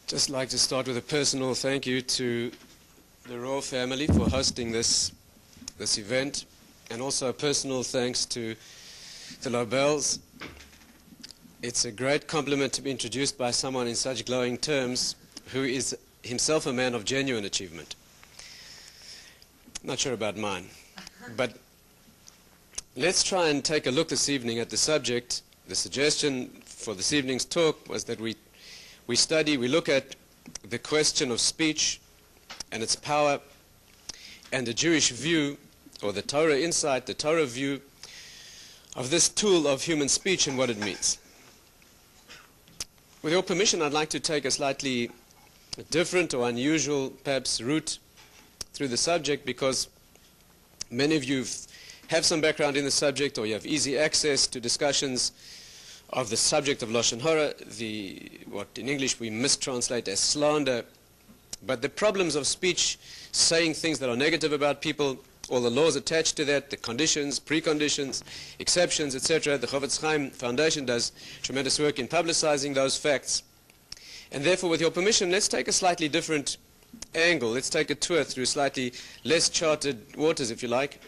Just like to start with a personal thank you to the royal family for hosting this event, and also a personal thanks to the Lobels. It's a great compliment to be introduced by someone in such glowing terms who is himself a man of genuine achievement. Not sure about mine, but let's try and take a look this evening at the subject. The suggestion for this evening's talk was that we look at the question of speech and its power, and the Jewish view, or the Torah insight, the Torah view of this tool of human speech and what it means. With your permission, I'd like to take a slightly different or unusual, perhaps, route through the subject, because many of you have some background in the subject, or you have easy access to discussions of the subject of Lashon Hara, what in English we mistranslate as slander. But the problems of speech, saying things that are negative about people, all the laws attached to that, the conditions, preconditions, exceptions, etc. The Chofetz Chaim Foundation does tremendous work in publicizing those facts. And therefore, with your permission, let's take a slightly different angle. Let's take a tour through slightly less charted waters, if you like,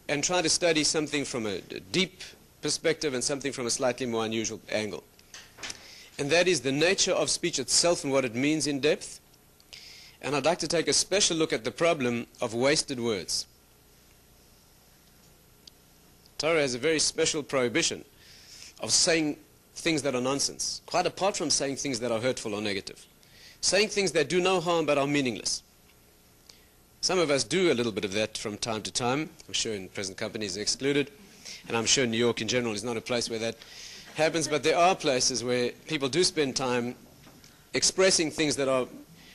and try to study something from a deep perspective and something from a slightly more unusual angle. And that is the nature of speech itself and what it means in depth. And I'd like to take a special look at the problem of wasted words. Torah has a very special prohibition of saying things that are nonsense, quite apart from saying things that are hurtful or negative. Saying things that do no harm but are meaningless. Some of us do a little bit of that from time to time. I'm sure in present company is excluded. And I'm sure New York in general is not a place where that happens, but there are places where people do spend time expressing things that are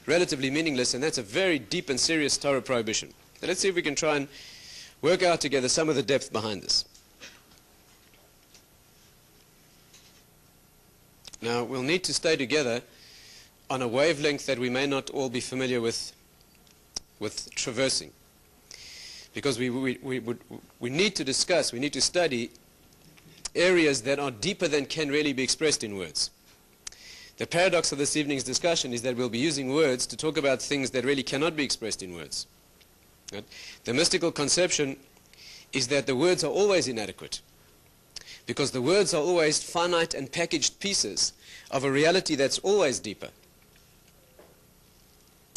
relatively meaningless, and that's a very deep and serious Torah prohibition. So let's see if we can try and work out together some of the depth behind this. Now, we'll need to stay together on a wavelength that we may not all be familiar with traversing. Because we need to discuss, we need to study areas that are deeper than can really be expressed in words. The paradox of this evening's discussion is that we'll be using words to talk about things that really cannot be expressed in words. Right? The mystical conception is that the words are always inadequate, because the words are always finite and packaged pieces of a reality that's always deeper.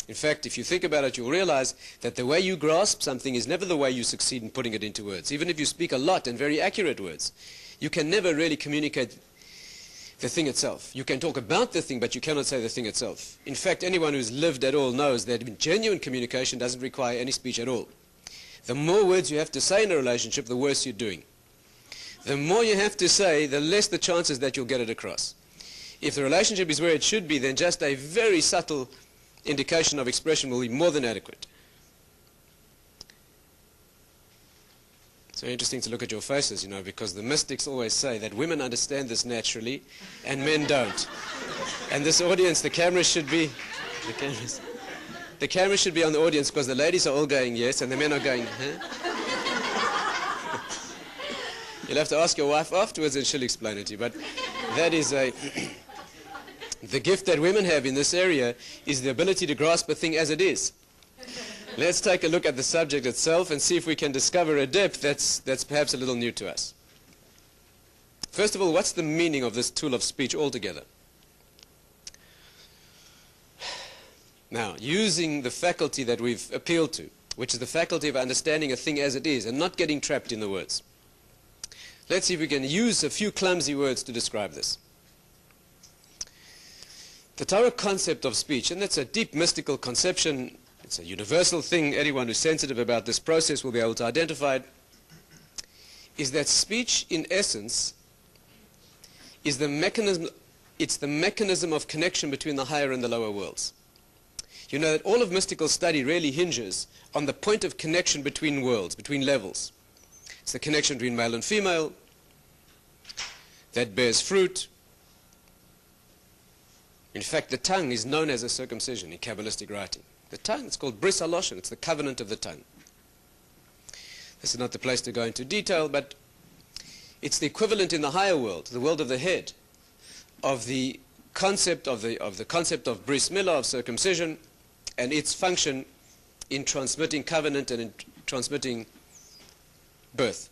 In fact, if you think about it, you'll realize that the way you grasp something is never the way you succeed in putting it into words. Even if you speak a lot and very accurate words, you can never really communicate the thing itself. You can talk about the thing, but you cannot say the thing itself. In fact, anyone who's lived at all knows that genuine communication doesn't require any speech at all. The more words you have to say in a relationship, the worse you're doing. The more you have to say, the less the chances that you'll get it across. If the relationship is where it should be, then just a very subtle indication of expression will be more than adequate. It's very interesting to look at your faces, you know, because the mystics always say that women understand this naturally and men don't. And this audience, the cameras should be on the audience, because the ladies are all going yes and the men are going huh? You'll have to ask your wife afterwards and she'll explain it to you. But that is the gift that women have in this area is the ability to grasp a thing as it is. Let's take a look at the subject itself and see if we can discover a depth that's perhaps a little new to us. First of all, what's the meaning of this tool of speech altogether? Now, using the faculty that we've appealed to, which is the faculty of understanding a thing as it is and not getting trapped in the words. Let's see if we can use a few clumsy words to describe this. The Torah concept of speech, and that's a deep mystical conception, it's a universal thing, anyone who's sensitive about this process will be able to identify it, is that speech in essence is the mechanism of connection between the higher and the lower worlds. You know that all of mystical study really hinges on the point of connection between worlds, between levels. It's the connection between male and female that bears fruit. In fact, the tongue is known as a circumcision in Kabbalistic writing. The tongue, it's called bris haloshen, it's the covenant of the tongue. This is not the place to go into detail, but it's the equivalent in the higher world, the world of the head, of the concept of the concept of bris milah, of circumcision, and its function in transmitting covenant and in transmitting birth.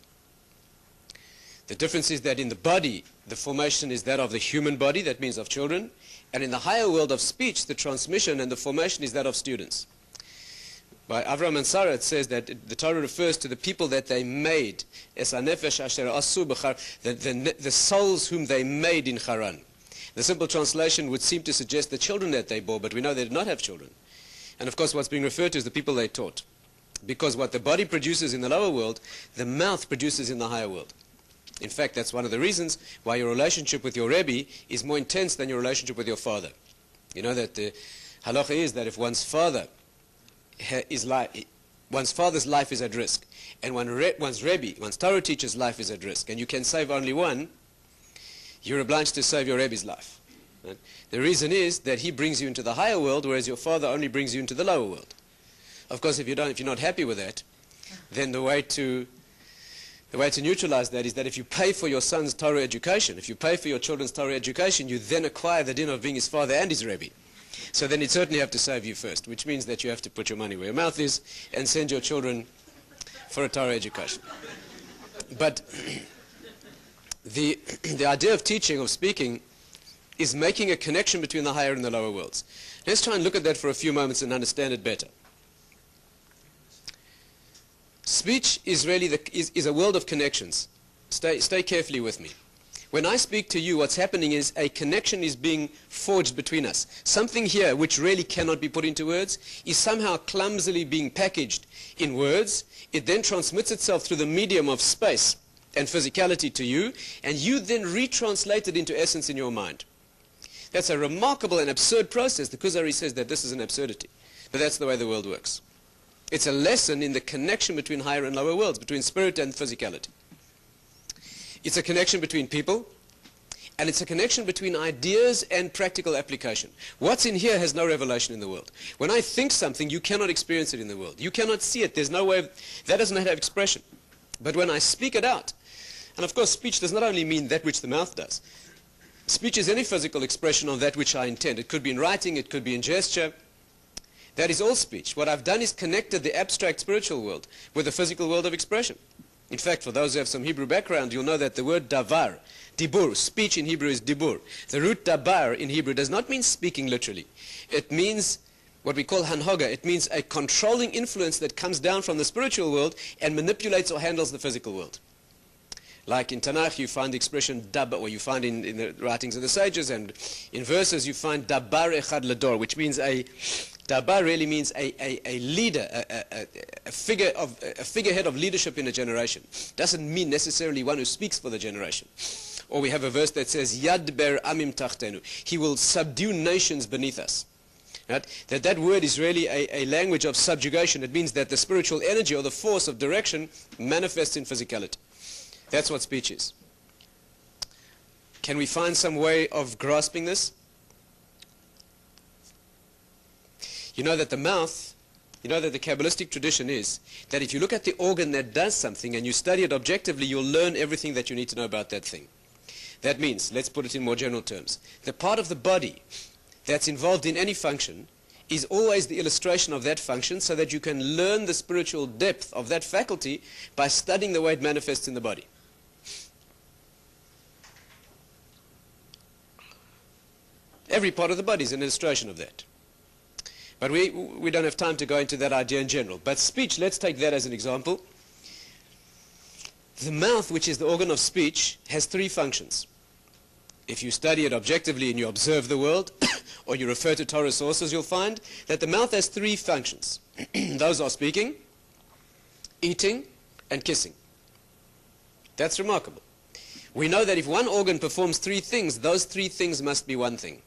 The difference is that in the body, the formation is that of the human body, that means of children, and in the higher world of speech, the transmission and the formation is that of students. By Avram and Sarah, it says that the Torah refers to the people that they made, the souls whom they made in Haran. The simple translation would seem to suggest the children that they bore, but we know they did not have children. And of course what's being referred to is the people they taught. Because what the body produces in the lower world, the mouth produces in the higher world. In fact, that's one of the reasons why your relationship with your Rabbi is more intense than your relationship with your father. You know that the halacha is that if one's father's life is at risk, and one's Rabbi, one's Torah teacher's life is at risk, and you can save only one, you're obliged to save your Rabbi's life. Right? The reason is that he brings you into the higher world, whereas your father only brings you into the lower world. Of course, if you're not happy with that, then the way to neutralize that is that if you pay for your son's Torah education, if you pay for your children's Torah education, you then acquire the din of being his father and his Rabbi. So then he'd certainly have to save you first, which means that you have to put your money where your mouth is and send your children for a Torah education. But the idea of teaching, of speaking, is making a connection between the higher and the lower worlds. Let's try and look at that for a few moments and understand it better. Speech is really is a world of connections. Stay carefully with me. When I speak to you, what's happening is a connection is being forged between us. Something here which really cannot be put into words is somehow clumsily being packaged in words. It then transmits itself through the medium of space and physicality to you, and you then retranslate it into essence in your mind. That's a remarkable and absurd process. The Kuzari says that this is an absurdity, but that's the way the world works. It's a lesson in the connection between higher and lower worlds, between spirit and physicality. It's a connection between people, and it's a connection between ideas and practical application. What's in here has no revelation in the world. When I think something, you cannot experience it in the world. You cannot see it. There's no way. That doesn't have expression. But when I speak it out, and of course speech does not only mean that which the mouth does. Speech is any physical expression of that which I intend. It could be in writing, it could be in gesture. That is all speech. What I've done is connected the abstract spiritual world with the physical world of expression. In fact, for those who have some Hebrew background, you'll know that the word davar, dibur, speech in Hebrew is dibur. The root dabar in Hebrew does not mean speaking literally. It means what we call hanhoga. It means a controlling influence that comes down from the spiritual world and manipulates or handles the physical world. Like in Tanakh, you find the expression dab, or you find in the writings of the sages, and in verses you find dabar echad lador, which means dabar really means a leader, a figurehead of leadership in a generation. Doesn't mean necessarily one who speaks for the generation. Or we have a verse that says yad ber amim tachtenu. He will subdue nations beneath us. Right? That word is really a language of subjugation. It means that the spiritual energy or the force of direction manifests in physicality. That's what speech is. Can we find some way of grasping this? You know that the mouth, you know that the Kabbalistic tradition is that if you look at the organ that does something and you study it objectively, you'll learn everything that you need to know about that thing. That means, let's put it in more general terms, the part of the body that's involved in any function is always the illustration of that function, so that you can learn the spiritual depth of that faculty by studying the way it manifests in the body. Every part of the body is an illustration of that. But we don't have time to go into that idea in general. But speech, let's take that as an example. The mouth, which is the organ of speech, has three functions. If you study it objectively and you observe the world, or you refer to Torah sources, you'll find that the mouth has three functions. Those are speaking, eating, and kissing. That's remarkable. We know that if one organ performs three things, those three things must be one thing.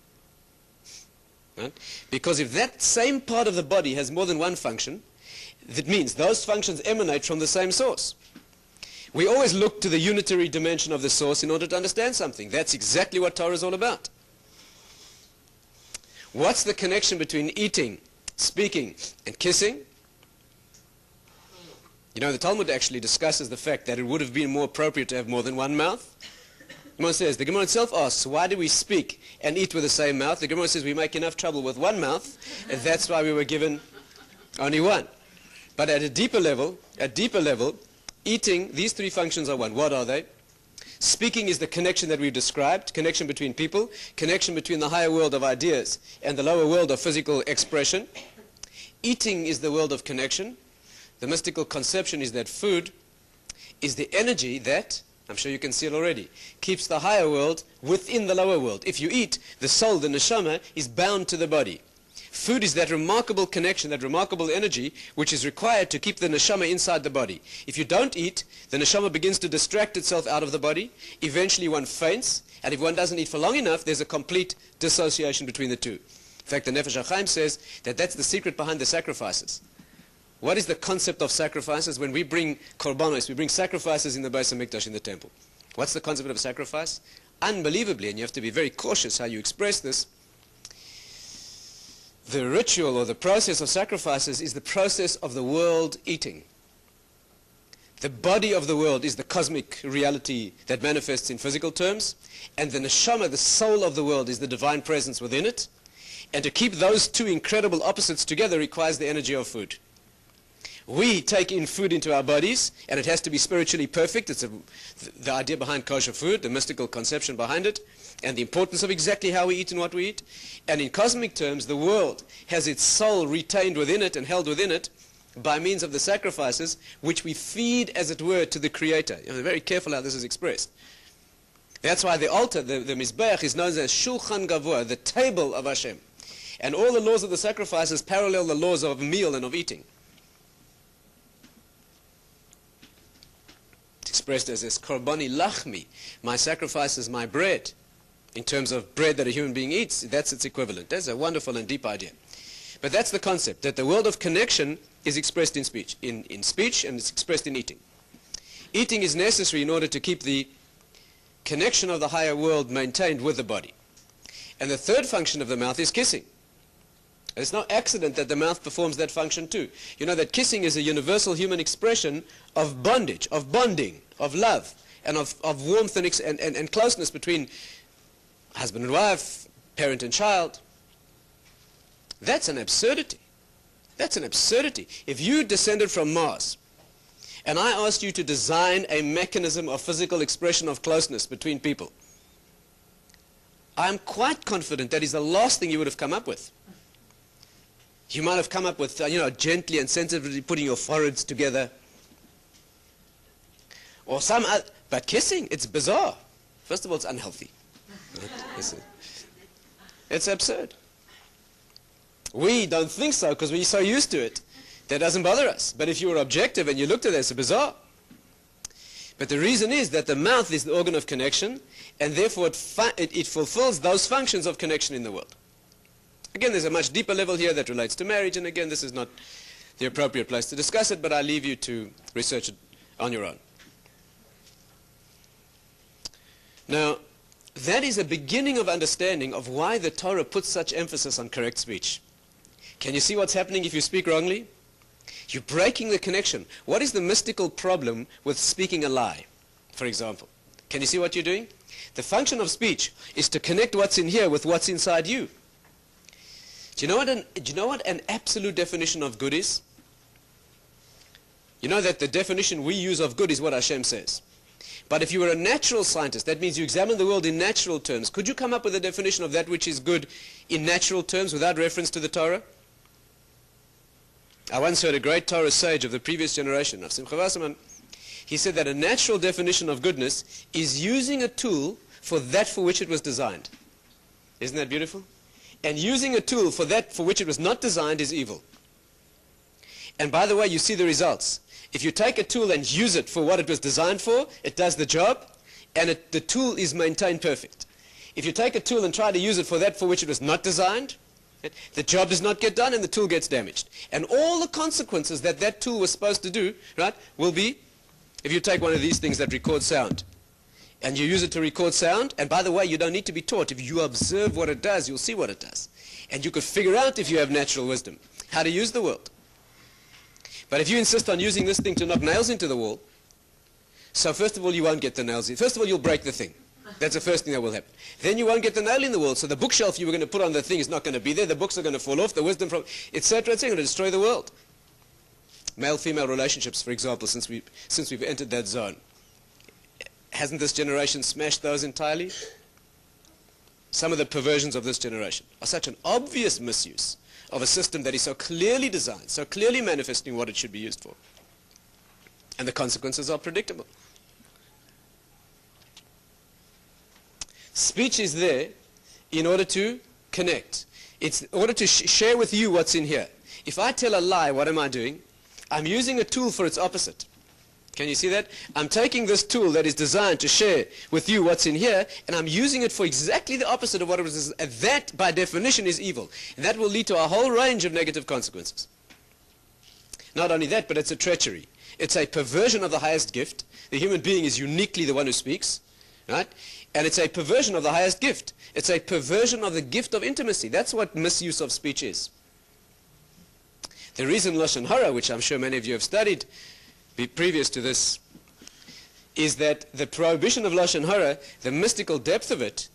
Right? Because if that same part of the body has more than one function, that means those functions emanate from the same source. We always look to the unitary dimension of the source in order to understand something. That's exactly what Torah is all about. What's the connection between eating, speaking, and kissing? You know, the Talmud actually discusses the fact that it would have been more appropriate to have more than one mouth. Gemara says, the Gemara itself asks, why do we speak and eat with the same mouth? The Gemara says we make enough trouble with one mouth, and that's why we were given only one. But at a deeper level, eating, these three functions are one. What are they? Speaking is the connection that we've described, connection between people, connection between the higher world of ideas and the lower world of physical expression. Eating is the world of connection. The mystical conception is that food is the energy that, I'm sure you can see it already, keeps the higher world within the lower world. If you eat, the soul, the neshama, is bound to the body. Food is that remarkable connection, that remarkable energy, which is required to keep the neshama inside the body. If you don't eat, the neshama begins to distract itself out of the body. Eventually one faints, and if one doesn't eat for long enough, there's a complete dissociation between the two. In fact, the Nefesh HaChaim says that that's the secret behind the sacrifices. What is the concept of sacrifices? When we bring korbanos, we bring sacrifices in the Beis HaMikdash, in the temple. What's the concept of a sacrifice? Unbelievably, and you have to be very cautious how you express this, the ritual or the process of sacrifices is the process of the world eating. The body of the world is the cosmic reality that manifests in physical terms, and the neshama, the soul of the world, is the divine presence within it. And to keep those two incredible opposites together requires the energy of food. We take in food into our bodies, and it has to be spiritually perfect. It's the idea behind kosher food, the mystical conception behind it, and the importance of exactly how we eat and what we eat. And in cosmic terms, the world has its soul retained within it and held within it by means of the sacrifices, which we feed, as it were, to the Creator. You know, very careful how this is expressed. That's why the altar, the Mizbeach, is known as Shulchan Gavur, the table of Hashem. And all the laws of the sacrifices parallel the laws of meal and of eating. It's expressed as this Korbani Lachmi, my sacrifice is my bread. In terms of bread that a human being eats, that's its equivalent. That's a wonderful and deep idea. But that's the concept, that the world of connection is expressed in speech, in speech, and it's expressed in eating. Eating is necessary in order to keep the connection of the higher world maintained with the body. And the third function of the mouth is kissing. And it's no accident that the mouth performs that function too. You know that kissing is a universal human expression of bondage, of bonding, of love, and of warmth and closeness between husband and wife, parent and child. That's an absurdity. That's an absurdity. If you descended from Mars, and I asked you to design a mechanism of physical expression of closeness between people, I'm quite confident that is the last thing you would have come up with. You might have come up with, gently and sensitively putting your foreheads together, or some other, but kissing, it's bizarre. First of all, it's unhealthy. It's absurd. We don't think so because we're so used to it. That doesn't bother us. But if you were objective and you looked at it, it's bizarre. But the reason is that the mouth is the organ of connection, and therefore it fulfills those functions of connection in the world. Again, there's a much deeper level here that relates to marriage, and again, this is not the appropriate place to discuss it, but I leave you to research it on your own. Now, that is a beginning of understanding of why the Torah puts such emphasis on correct speech. Can you see what's happening if you speak wrongly? You're breaking the connection. What is the mystical problem with speaking a lie, for example? Can you see what you're doing? The function of speech is to connect what's in here with what's inside you. Do you know what an absolute definition of good is? You know that the definition we use of good is what Hashem says. But if you were a natural scientist, that means you examine the world in natural terms. Could you come up with a definition of that which is good in natural terms without reference to the Torah? I once heard a great Torah sage of the previous generation, of Simcha Wasserman. He said that a natural definition of goodness is using a tool for that for which it was designed. Isn't that beautiful? And using a tool for that for which it was not designed is evil. And by the way, you see the results. If you take a tool and use it for what it was designed for, it does the job, and the tool is maintained perfect. If you take a tool and try to use it for that for which it was not designed, the job does not get done and the tool gets damaged. And all the consequences that that tool was supposed to do, right, will be, if you take one of these things that record sound, and you use it to record sound, and by the way, you don't need to be taught. If you observe what it does, you'll see what it does. And you could figure out, if you have natural wisdom, how to use the world. But if you insist on using this thing to knock nails into the wall, so first of all, you won't get the nails in. First of all, you'll break the thing. That's the first thing that will happen. Then you won't get the nail in the wall, so the bookshelf you were going to put on the thing is not going to be there, the books are going to fall off, the wisdom from, etc., etc., going to destroy the world. Male-female relationships, for example, since we've entered that zone. Hasn't this generation smashed those entirely? Some of the perversions of this generation are such an obvious misuse of a system that is so clearly designed, so clearly manifesting what it should be used for. And the consequences are predictable. Speech is there in order to connect. It's in order to share with you what's in here. If I tell a lie, what am I doing? I'm using a tool for its opposite. Can you see that? I'm taking this tool that is designed to share with you what's in here, and I'm using it for exactly the opposite of what it was. And that, by definition, is evil. And that will lead to a whole range of negative consequences. Not only that, but it's a treachery. It's a perversion of the highest gift. The human being is uniquely the one who speaks, right? And it's a perversion of the highest gift. It's a perversion of the gift of intimacy. That's what misuse of speech is. The reason Lashon Hara, which I'm sure many of you have studied previous to this, is that the prohibition of Lashon Hara, the mystical depth of it,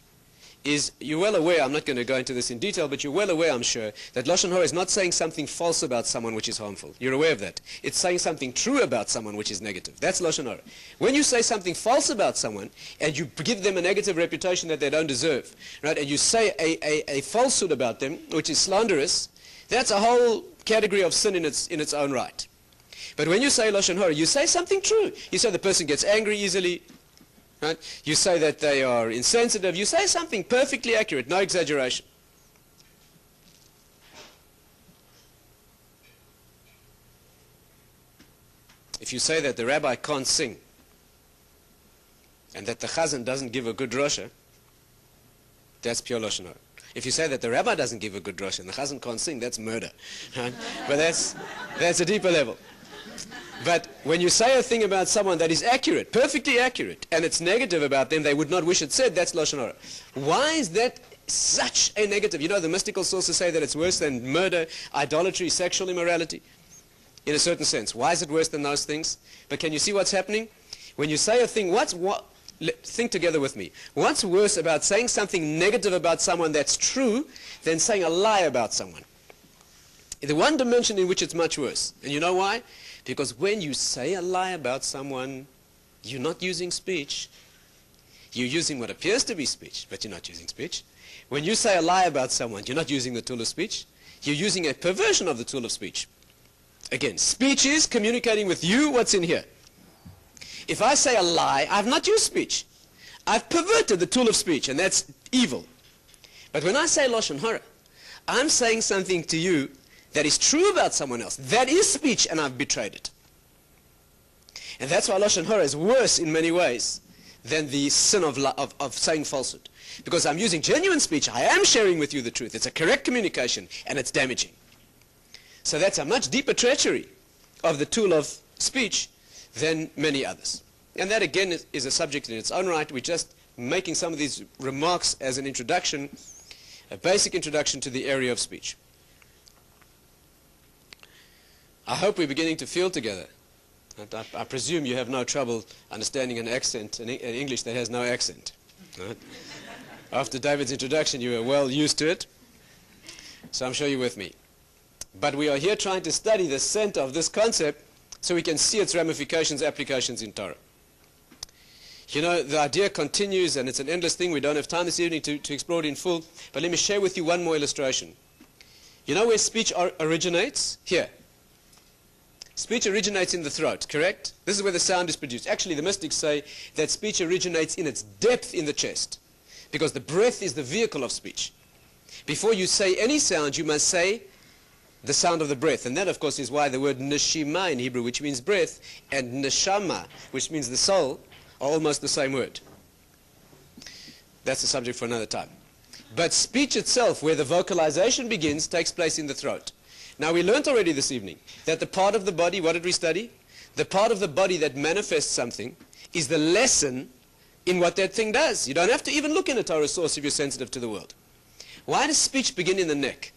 is, you're well aware, I'm not going to go into this in detail, but you're well aware, I'm sure, that Lashon Hara is not saying something false about someone which is harmful. You're aware of that. It's saying something true about someone which is negative. That's Lashon Hara. When you say something false about someone, and you give them a negative reputation that they don't deserve, right, and you say a falsehood about them, which is slanderous, that's a whole category of sin in its own right. But when you say Lashon Hara, you say something true. You say the person gets angry easily, right? You say that they are insensitive. You say something perfectly accurate, no exaggeration. If you say that the rabbi can't sing and that the chazan doesn't give a good drosha, that's pure Lashon Hara. If you say that the rabbi doesn't give a good drosha and the chazan can't sing, that's murder. Right? But that's a deeper level. But when you say a thing about someone that is accurate, perfectly accurate, and it's negative about them, they would not wish it said, that's Lashon Hara. Why is that such a negative? You know, the mystical sources say that it's worse than murder, idolatry, sexual immorality, in a certain sense. Why is it worse than those things? But can you see what's happening? When you say a thing, think together with me. What's worse about saying something negative about someone that's true than saying a lie about someone? The one dimension in which it's much worse. And you know why? Because when you say a lie about someone, you're not using speech. You're using what appears to be speech, but you're not using speech. When you say a lie about someone, you're not using the tool of speech. You're using a perversion of the tool of speech. Again, speech is communicating with you what's in here. If I say a lie, I've not used speech. I've perverted the tool of speech, and that's evil. But when I say Lashon Hara, I'm saying something to you that is true about someone else. That is speech, and I've betrayed it. And that's why Lashon Hara is worse in many ways than the sin of saying falsehood. Because I'm using genuine speech. I am sharing with you the truth. It's a correct communication, and it's damaging. So that's a much deeper treachery of the tool of speech than many others. And that, again, is a subject in its own right. We're just making some of these remarks as an introduction, a basic introduction to the area of speech. I hope we're beginning to feel together. I presume you have no trouble understanding an accent, an English that has no accent. Right? After David's introduction, you were well used to it. So I'm sure you're with me. But we are here trying to study the center of this concept so we can see its ramifications, applications in Torah. You know, the idea continues, and it's an endless thing. We don't have time this evening to explore it in full. But let me share with you one more illustration. You know where speech originates? Here. Speech originates in the throat, correct? This is where the sound is produced. Actually, the mystics say that speech originates in its depth in the chest, because the breath is the vehicle of speech. Before you say any sound, you must say the sound of the breath. And that, of course, is why the word neshima in Hebrew, which means breath, and neshama, which means the soul, are almost the same word. That's a subject for another time. But speech itself, where the vocalization begins, takes place in the throat. Now, we learnt already this evening that the part of the body, what did we study? The part of the body that manifests something is the lesson in what that thing does. You don't have to even look in a Torah source if you're sensitive to the world. Why does speech begin in the neck?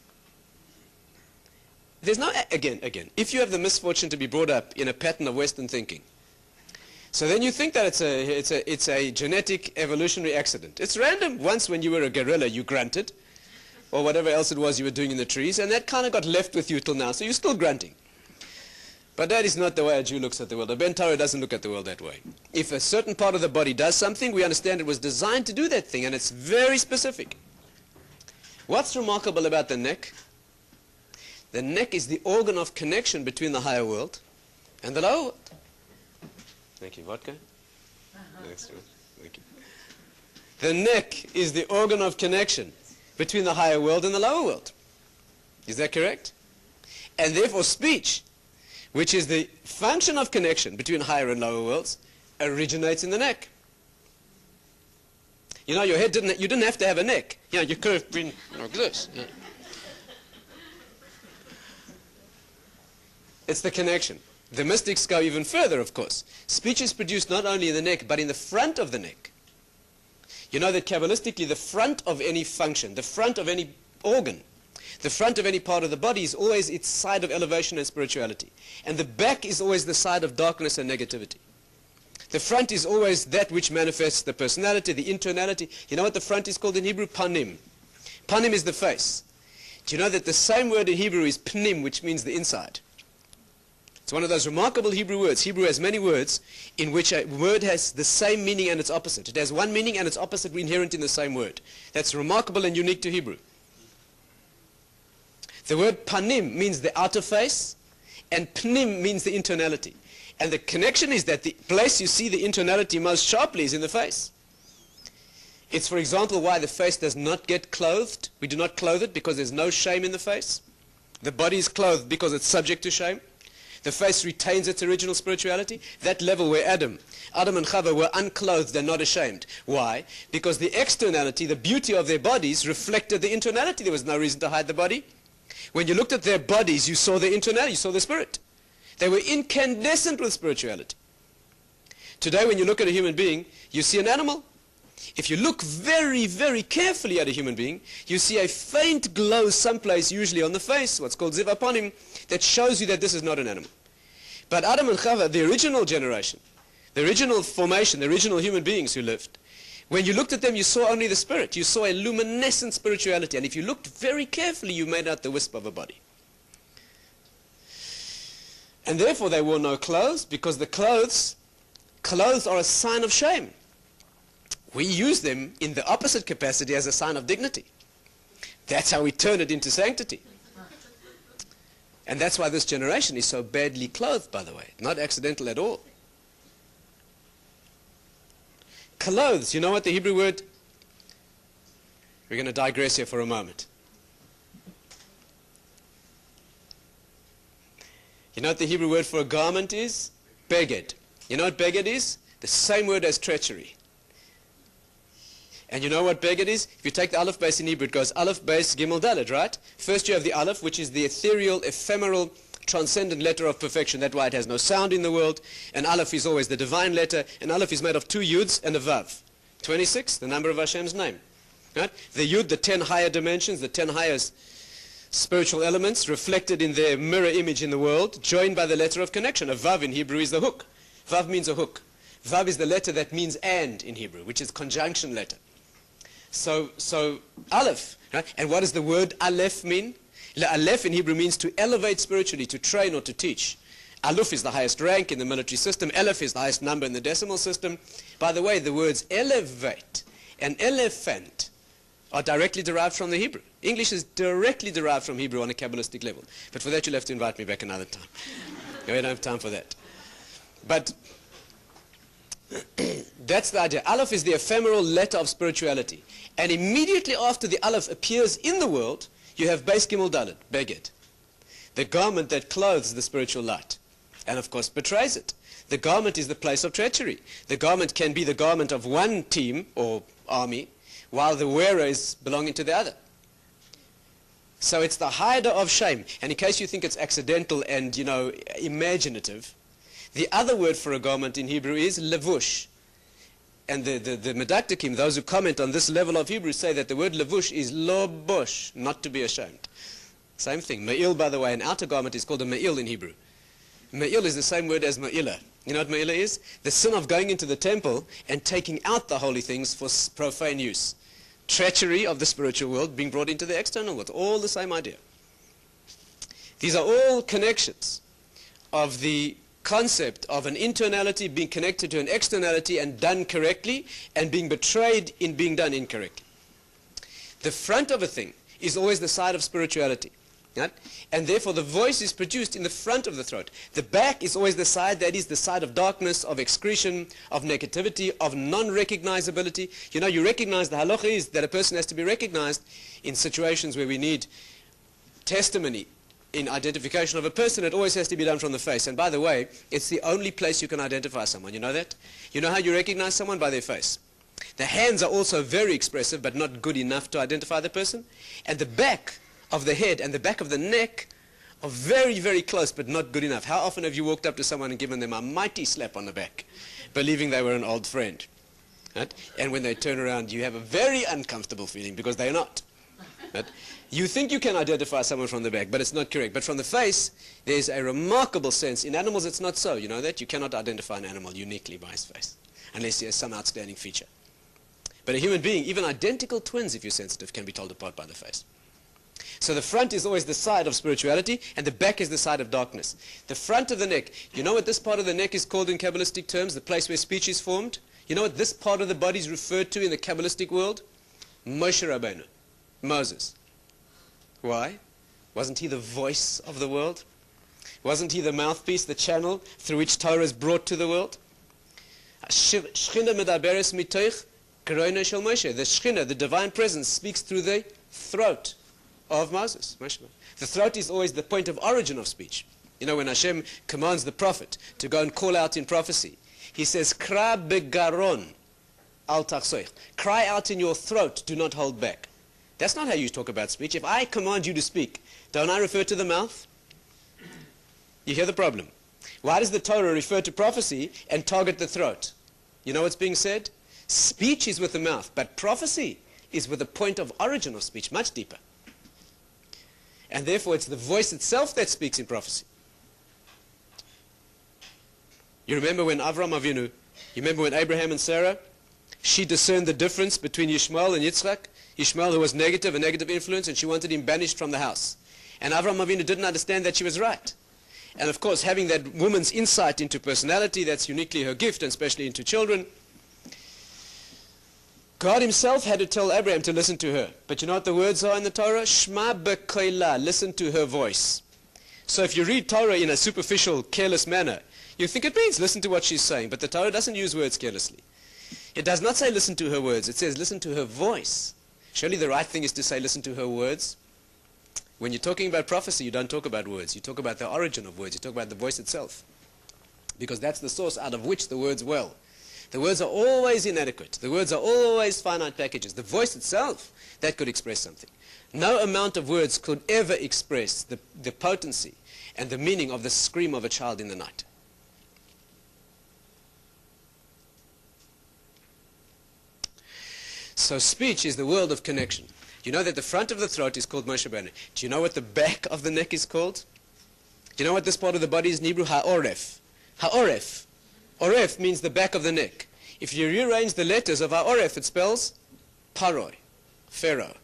There's no, again, if you have the misfortune to be brought up in a pattern of Western thinking, So then you think that it's a genetic evolutionary accident. It's random. Once when you were a gorilla, you grunted, or whatever else it was you were doing in the trees, and that kind of got left with you till now, so you're still grunting. But that is not the way a Jew looks at the world. A Ben Torah doesn't look at the world that way. If a certain part of the body does something, we understand it was designed to do that thing, and it's very specific. What's remarkable about the neck? The neck is the organ of connection between the higher world and the lower world. Thank you. Vodka? Next one. Thank you. The neck is the organ of connection between the higher world and the lower world. Is that correct? And therefore speech, which is the function of connection between higher and lower worlds, originates in the neck. You know, your head you didn't have to have a neck. You know, you could have been like this. Yeah. It's the connection. The mystics go even further, of course. Speech is produced not only in the neck, but in the front of the neck. You know that Kabbalistically, the front of any function, the front of any organ, the front of any part of the body is always its side of elevation and spirituality. And the back is always the side of darkness and negativity. The front is always that which manifests the personality, the internality. You know what the front is called in Hebrew? Panim. Panim is the face. Do you know that the same word in Hebrew is pnim, which means the inside? It's one of those remarkable Hebrew words. Hebrew has many words in which a word has the same meaning and its opposite. It has one meaning and its opposite inherent in the same word. That's remarkable and unique to Hebrew. The word panim means the outer face, and pnim means the internality. And the connection is that the place you see the internality most sharply is in the face. It's, for example, why the face does not get clothed. We do not clothe it because there's no shame in the face. The body is clothed because it's subject to shame. The face retains its original spirituality. That level where Adam and Chava were unclothed and not ashamed. Why? Because the externality, the beauty of their bodies reflected the internality. There was no reason to hide the body. When you looked at their bodies, you saw the internality, you saw the spirit. They were incandescent with spirituality. Today, when you look at a human being, you see an animal. If you look very, very carefully at a human being, you see a faint glow someplace, usually on the face, what's called ziv aponim, that shows you that this is not an animal. But Adam and Chava, the original generation, the original formation, the original human beings who lived, when you looked at them, you saw only the spirit. You saw a luminescent spirituality. And if you looked very carefully, you made out the wisp of a body. And therefore, they wore no clothes, because the clothes are a sign of shame. We use them in the opposite capacity as a sign of dignity. That's how we turn it into sanctity. And that's why this generation is so badly clothed, by the way. Not accidental at all. Clothes, you know what the Hebrew word? We're going to digress here for a moment. You know what the Hebrew word for a garment is? Beged. You know what beged is? The same word as treachery. And you know what beged is? If you take the aleph base in Hebrew, it goes aleph base gimel daled, right? First you have the aleph, which is the ethereal, ephemeral, transcendent letter of perfection. That's why it has no sound in the world. And aleph is always the divine letter. And aleph is made of 2 yuds and a vav. 26, the number of Hashem's name. Right? The yud, the 10 higher dimensions, the 10 highest spiritual elements reflected in their mirror image in the world, joined by the letter of connection. A vav in Hebrew is the hook. Vav means a hook. Vav is the letter that means and in Hebrew, which is conjunction letter. So aleph, right? And what does the word aleph mean? Aleph in Hebrew means to elevate spiritually, to train or to teach. Aluf is the highest rank in the military system. Aleph is the highest number in the decimal system. By the way, the words elevate and elephant are directly derived from the Hebrew. English is directly derived from Hebrew on a Kabbalistic level. But for that, you'll have to invite me back another time. We don't have time for that. But that's the idea. Aleph is the ephemeral letter of spirituality. And immediately after the Aleph appears in the world, you have Beis Gimel Dalet, Beged, the garment that clothes the spiritual light, and of course betrays it. The garment is the place of treachery. The garment can be the garment of one team or army, while the wearer is belonging to the other. So it's the hider of shame. And in case you think it's accidental and, imaginative, the other word for a garment in Hebrew is levush. And the medaktikim, those who comment on this level of Hebrew, say that the word levush is lobosh, not to be ashamed. Same thing. Ma'il, by the way, an outer garment is called a ma'il in Hebrew. Ma'il is the same word as ma'ila. You know what Me'ila is? The sin of going into the temple and taking out the holy things for profane use. Treachery of the spiritual world being brought into the external world. All the same idea. These are all connections of the concept of an internality being connected to an externality and done correctly, and being betrayed in being done incorrectly. The front of a thing is always the side of spirituality. Right? And therefore the voice is produced in the front of the throat. The back is always the side that is the side of darkness, of excretion, of negativity, of non-recognizability. You know, you recognize, the halacha is that a person has to be recognized in situations where we need testimony in identification of a person. It always has to be done from the face. And by the way, it's the only place you can identify someone. You know that? You know how you recognize someone? By their face. The hands are also very expressive, but not good enough to identify the person. And the back of the head and the back of the neck are very, very close, but not good enough. How often have you walked up to someone and given them a mighty slap on the back, believing they were an old friend? Right? And when they turn around, you have a very uncomfortable feeling because they're not. Right? You think you can identify someone from the back, but it's not correct. But from the face, there's a remarkable sense. In animals, it's not so. You know that? You cannot identify an animal uniquely by his face, unless he has some outstanding feature. But a human being, even identical twins, if you're sensitive, can be told apart by the face. So the front is always the side of spirituality, and the back is the side of darkness. The front of the neck, you know what this part of the neck is called in Kabbalistic terms, the place where speech is formed? You know what this part of the body is referred to in the Kabbalistic world? Moshe Rabbeinu, Moses. Why? Wasn't he the voice of the world? Wasn't he the mouthpiece, the channel through which Torah is brought to the world? The Shekhinah, the divine presence, speaks through the throat of Moses. The throat is always the point of origin of speech. You know, when Hashem commands the prophet to go and call out in prophecy, he says, Kra begaron al tachsoich. Cry out in your throat, do not hold back. That's not how you talk about speech. If I command you to speak, don't I refer to the mouth? You hear the problem. Why does the Torah refer to prophecy and target the throat? You know what's being said? Speech is with the mouth, but prophecy is with the point of origin of speech, much deeper. And therefore it's the voice itself that speaks in prophecy. You remember when Avraham Avinu, you remember when Abraham and Sarah, she discerned the difference between Yishmael and Yitzchak? Yishmael, who was a negative influence, and she wanted him banished from the house. And Avraham Avinu didn't understand that she was right. And of course, having that woman's insight into personality, that's uniquely her gift, and especially into children, God himself had to tell Abraham to listen to her. But you know what the words are in the Torah? Shema bekoila, listen to her voice. So if you read Torah in a superficial, careless manner, you think it means listen to what she's saying. But the Torah doesn't use words carelessly. It does not say listen to her words. It says listen to her voice. Surely the right thing is to say listen to her words. When you're talking about prophecy, you don't talk about words. You talk about the origin of words. You talk about the voice itself. Because that's the source out of which the words well. The words are always inadequate. The words are always finite packages. The voice itself, that could express something. No amount of words could ever express the potency and the meaning of the scream of a child in the night. So speech is the world of connection. You know that the front of the throat is called Moshe Rabbeinu. Do you know what the back of the neck is called? Do you know what this part of the body is in Hebrew? Ha'oref. Ha'oref. Oref means the back of the neck. If you rearrange the letters of Ha'oref, it spells Paroi, Pharaoh.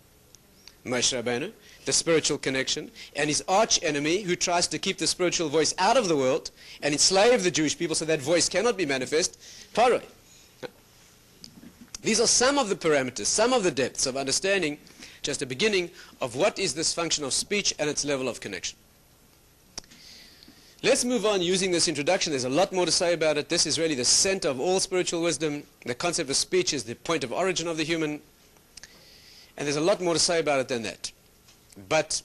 Moshe Rabbeinu, the spiritual connection, and his arch enemy who tries to keep the spiritual voice out of the world and enslave the Jewish people so that voice cannot be manifest, Paroi. These are some of the parameters, some of the depths of understanding, just a beginning of what is this function of speech and its level of connection. Let's move on using this introduction. There's a lot more to say about it. This is really the center of all spiritual wisdom. The concept of speech is the point of origin of the human. And there's a lot more to say about it than that. But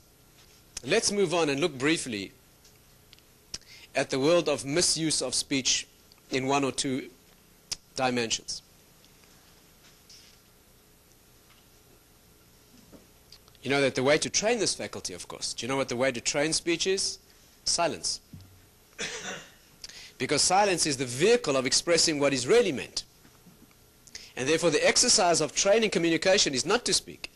let's move on and look briefly at the world of misuse of speech in one or two dimensions. You know that the way to train this faculty, of course, do you know what the way to train speech is? Silence. Because silence is the vehicle of expressing what is really meant. And therefore the exercise of training communication is not to speak.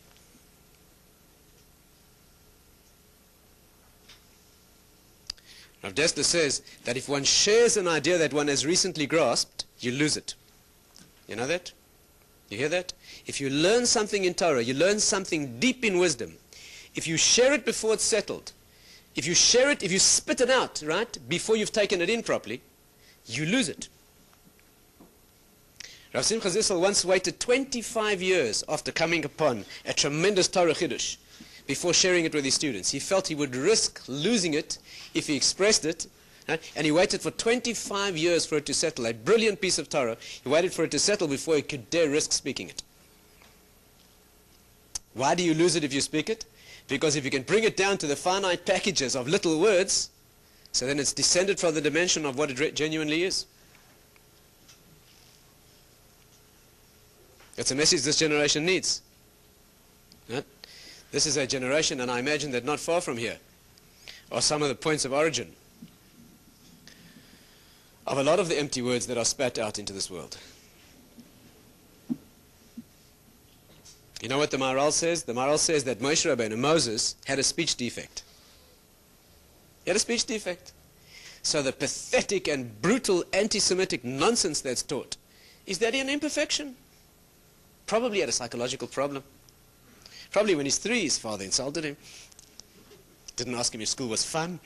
Now Rav Dessler says that if one shares an idea that one has recently grasped, you lose it. You know that? You hear that? If you learn something in Torah, you learn something deep in wisdom, if you share it before it's settled, if you share it, if you spit it out, right, before you've taken it in properly, you lose it. Rav Simcha Zissel once waited 25 years after coming upon a tremendous Torah Chiddush before sharing it with his students. He felt he would risk losing it if he expressed it, right? And he waited for 25 years for it to settle. A brilliant piece of Torah. He waited for it to settle before he could dare risk speaking it. Why do you lose it if you speak it? Because if you can bring it down to the finite packages of little words, so then it's descended from the dimension of what it genuinely is. It's a message this generation needs. Right? This is a generation, and I imagine that not far from here are some of the points of origin of a lot of the empty words that are spat out into this world. You know what the Maharal says? The Maharal says that Moshe Rabbeinu, Moses, had a speech defect. He had a speech defect. So the pathetic and brutal anti-Semitic nonsense that's taught is that he had an imperfection. Probably had a psychological problem. Probably when he's 3, his father insulted him. Didn't ask him if school was fun.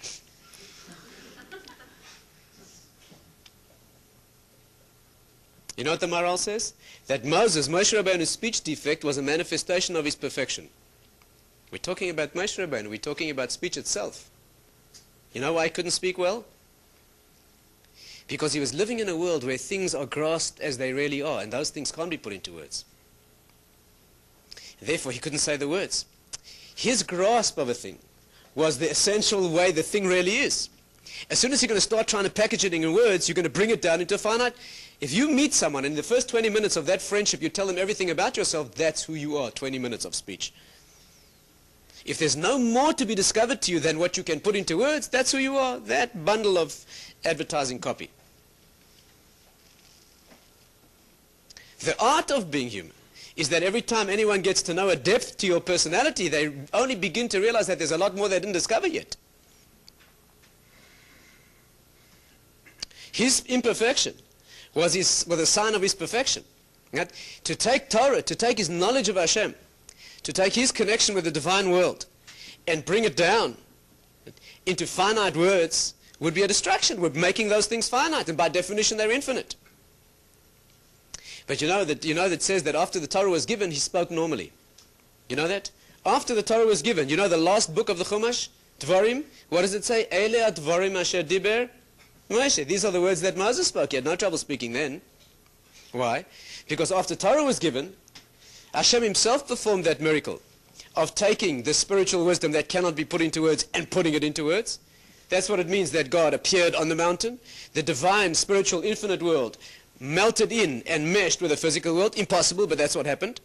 You know what the Maharal says? That Moshe Rabbeinu's speech defect was a manifestation of his perfection. We're talking about Moshe Rabbeinu. We're talking about speech itself. You know why he couldn't speak well? Because he was living in a world where things are grasped as they really are, and those things can't be put into words. Therefore, he couldn't say the words. His grasp of a thing was the essential way the thing really is. As soon as you're going to start trying to package it in words, you're going to bring it down into a finite. If you meet someone, and in the first 20 minutes of that friendship, you tell them everything about yourself, that's who you are, 20 minutes of speech. If there's no more to be discovered to you than what you can put into words, that's who you are, that bundle of advertising copy. The art of being human is that every time anyone gets to know a depth to your personality, they only begin to realize that there's a lot more they didn't discover yet. His imperfection was a sign of his perfection. Right? To take Torah, to take his knowledge of Hashem, to take his connection with the divine world, and bring it down into finite words would be a distraction. We're making those things finite, and by definition they're infinite. But you know that says that after the Torah was given, he spoke normally. You know that? After the Torah was given, you know the last book of the Chumash, Dvarim, what does it say? Ele advarim asher diber Moshe. These are the words that Moses spoke. He had no trouble speaking then. Why? Because after Torah was given, Hashem himself performed that miracle of taking the spiritual wisdom that cannot be put into words and putting it into words. That's what it means that God appeared on the mountain. The divine, spiritual, infinite world melted in and meshed with the physical world. Impossible, but that's what happened.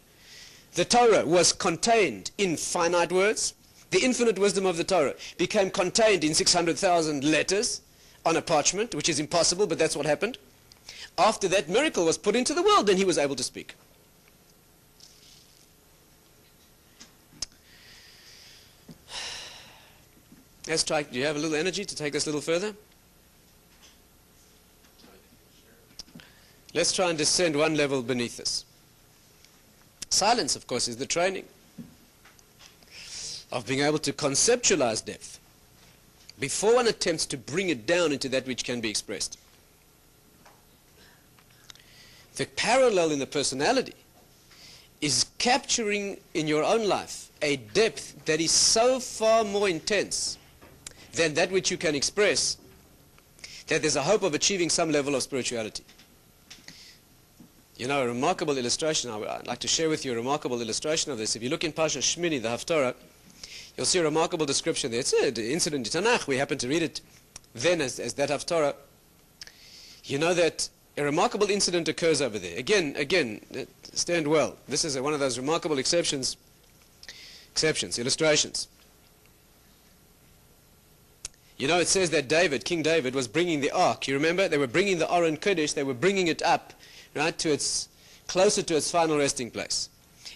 The Torah was contained in finite words. The infinite wisdom of the Torah became contained in 600,000 letters on a parchment, which is impossible, but that's what happened. After that miracle was put into the world, then he was able to speak. Let's try. Do you have a little energy to take this a little further? Let's try and descend one level beneath this. Silence, of course, is the training of being able to conceptualize depth before one attempts to bring it down into that which can be expressed. The parallel in the personality is capturing in your own life a depth that is so far more intense than that which you can express that there's a hope of achieving some level of spirituality. You know, a remarkable illustration, I'd like to share with you a remarkable illustration of this. If you look in Pasha Shmini, the Haftarah, you'll see a remarkable description there. It's an incident in Tanakh. We happen to read it then as that Haftarah. You know that a remarkable incident occurs over there. Again, stand well. This is one of those remarkable illustrations. You know, it says that King David was bringing the ark. You remember? They were bringing the Aron Kodesh. They were bringing it up, right, closer to its final resting place.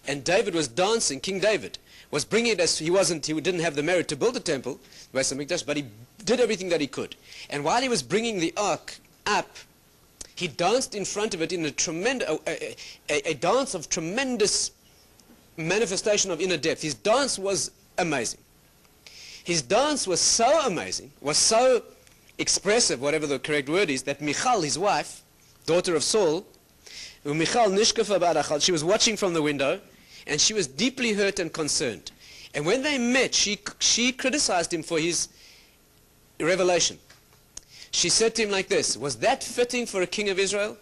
And David was dancing. King David was bringing it as he didn't have the merit to build a temple, but he did everything that he could. And while he was bringing the ark up, he danced in front of it in a dance of tremendous manifestation of inner depth. His dance was amazing. His dance was so amazing, was so expressive, whatever the correct word is, that Michal, his wife, daughter of Saul, she was watching from the window, and she was deeply hurt and concerned. And when they met, she criticized him for his revelation. She said to him like this, "Was that fitting for a king of Israel?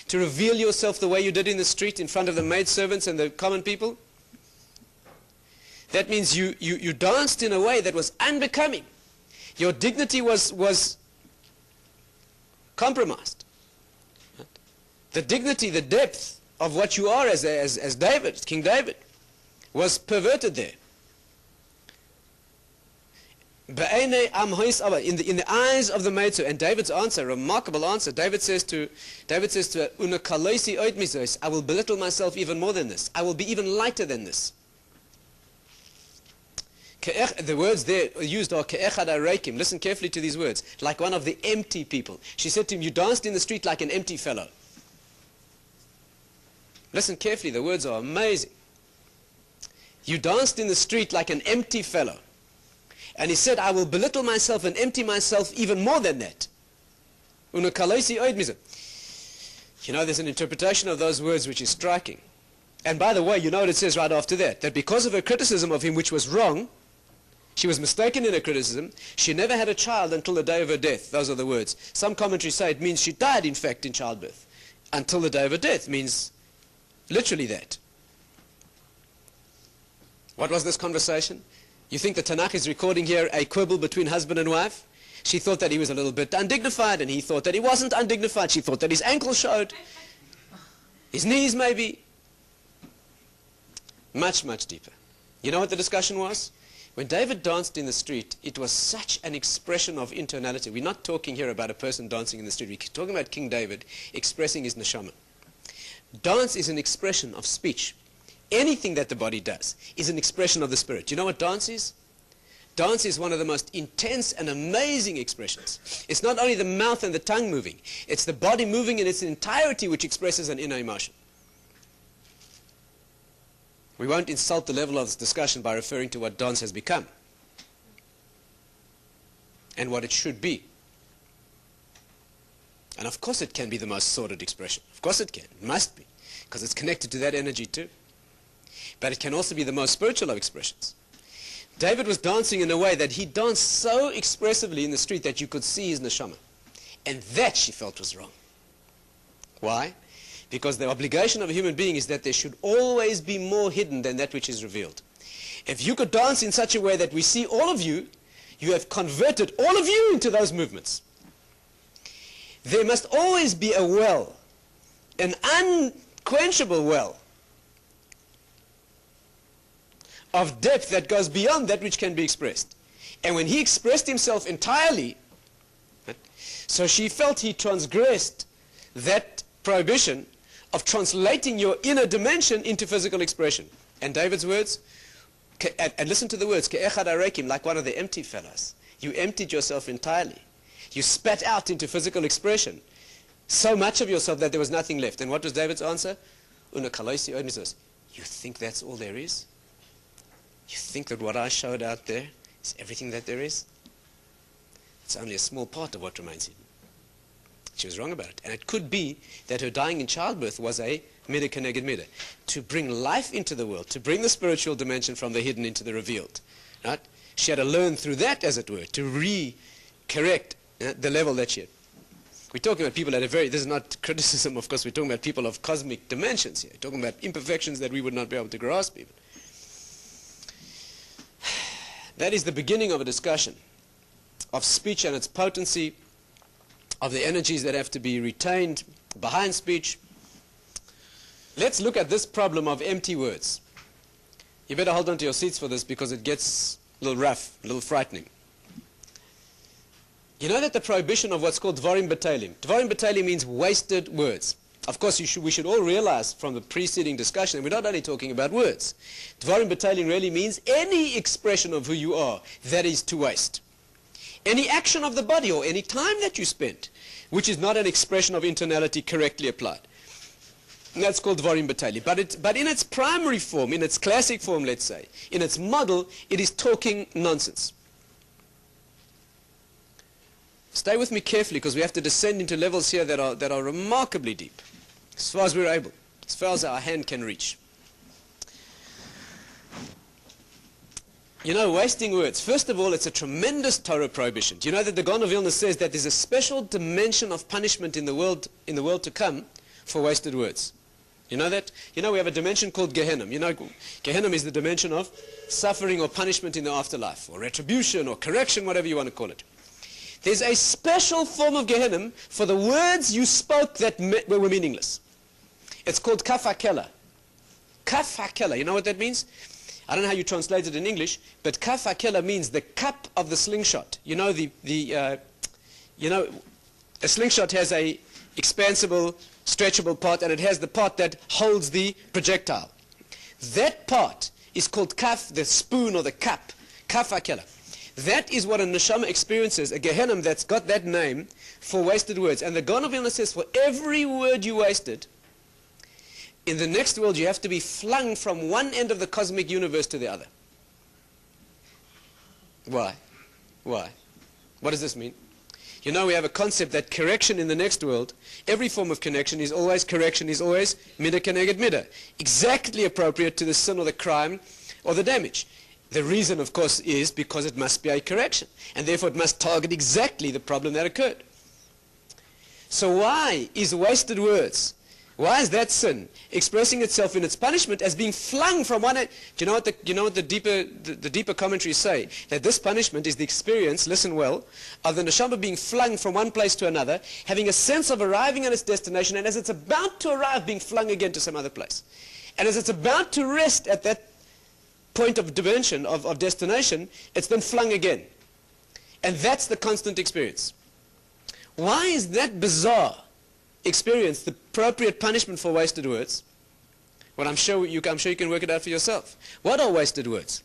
To reveal yourself the way you did in the street in front of the maidservants and the common people? That means you danced in a way that was unbecoming. Your dignity was compromised. The dignity, the depth of what you are as David, King David, was perverted there. In the eyes of the maidservant." And David's answer, remarkable answer, David says to her, "I will belittle myself even more than this. I will be even lighter than this." The words there used are ke'echad hareikim. Listen carefully to these words. Like one of the empty people. She said to him, "You danced in the street like an empty fellow." Listen carefully, the words are amazing. "You danced in the street like an empty fellow." And he said, "I will belittle myself and empty myself even more than that." You know, there's an interpretation of those words which is striking. And by the way, you know what it says right after that? That because of her criticism of him, which was wrong, she was mistaken in her criticism, she never had a child until the day of her death. Those are the words. Some commentaries say it means she died, in fact, in childbirth. Until the day of her death means literally that. What was this conversation? You think the Tanakh is recording here a quibble between husband and wife? She thought that he was a little bit undignified, and he thought that he wasn't undignified. She thought that his ankle showed. His knees, maybe. Much, much deeper. You know what the discussion was? When David danced in the street, it was such an expression of internality. We're not talking here about a person dancing in the street. We're talking about King David expressing his neshama. Dance is an expression of speech. Anything that the body does is an expression of the spirit. Do you know what dance is? Dance is one of the most intense and amazing expressions. It's not only the mouth and the tongue moving, it's the body moving in its entirety which expresses an inner emotion. We won't insult the level of this discussion by referring to what dance has become and what it should be. And of course it can be the most sordid expression. Of course it can. It must be. Because it's connected to that energy too. But it can also be the most spiritual of expressions. David was dancing in a way that he danced so expressively in the street that you could see his neshama. And that she felt was wrong. Why? Because the obligation of a human being is that there should always be more hidden than that which is revealed. If you could dance in such a way that we see all of you, you have converted all of you into those movements. There must always be a well, an unquenchable well of depth that goes beyond that which can be expressed. And when he expressed himself entirely, so she felt he transgressed that prohibition of translating your inner dimension into physical expression. And David's words, and listen to the words, ke'echad hareikim, like one of the empty fellows. You emptied yourself entirely. You spat out into physical expression so much of yourself that there was nothing left. And what was David's answer? You think that's all there is? You think that what I showed out there is everything that there is? It's only a small part of what remains hidden. She was wrong about it. And it could be that her dying in childbirth was a midah keneged midah, to bring life into the world, to bring the spiritual dimension from the hidden into the revealed. Right? She had to learn through that, as it were, to re-correct the level that she had. We're talking about people at a very, this is not criticism, of course, we're talking about people of cosmic dimensions here. We're talking about imperfections that we would not be able to grasp even. That is the beginning of a discussion of speech and its potency, of the energies that have to be retained behind speech. Let's look at this problem of empty words. You better hold on to your seats for this because it gets a little rough, a little frightening. You know that the prohibition of what's called dvarim batalim. Dvarim batalim means wasted words. Of course, we should all realize from the preceding discussion that we're not only talking about words. Dvarim b'tailim really means any expression of who you are that is to waste. Any action of the body or any time that you spend, which is not an expression of internality correctly applied. And that's called Dvarim b'tailim. But in its primary form, in its classic form, let's say, in its model, it is talking nonsense. Stay with me carefully, because we have to descend into levels here that are remarkably deep, as far as we're able, as far as our hand can reach. You know, wasting words. First of all, it's a tremendous Torah prohibition. Do you know that the Gaon of Vilna says that there's a special dimension of punishment in the world to come for wasted words? You know that? You know, we have a dimension called Gehenna. You know, Gehenna is the dimension of suffering or punishment in the afterlife, or retribution, or correction, whatever you want to call it. There's a special form of Gehenna for the words you spoke that were meaningless. It's called Kaf HaKela. Kaf HaKela. You know what that means? I don't know how you translate it in English, but Kaf HaKela means the cup of the slingshot. You know, you know, a slingshot has a expansible, stretchable part, and it has the part that holds the projectile. That part is called kaf, the spoon or the cup. Kaf HaKela. That is what a neshama experiences, a Gehenna that's got that name for wasted words. And the Gaon of Vilna says, for every word you wasted, in the next world you have to be flung from one end of the cosmic universe to the other. Why? Why? What does this mean? You know, we have a concept that correction in the next world, every form of correction is always midah keneged midah, exactly appropriate to the sin or the crime or the damage. The reason, of course, is because it must be a correction, and therefore it must target exactly the problem that occurred. So why is wasted words, why is that sin expressing itself in its punishment as being flung from one end? Do you know what the deeper commentaries say? That this punishment is the experience, listen well, of the neshama being flung from one place to another, having a sense of arriving at its destination, and as it's about to arrive, being flung again to some other place. And as it's about to rest at that point of dimension, of destination, it's then flung again. And that's the constant experience. Why is that bizarre experience the appropriate punishment for wasted words? Well, I'm sure you can work it out for yourself. What are wasted words?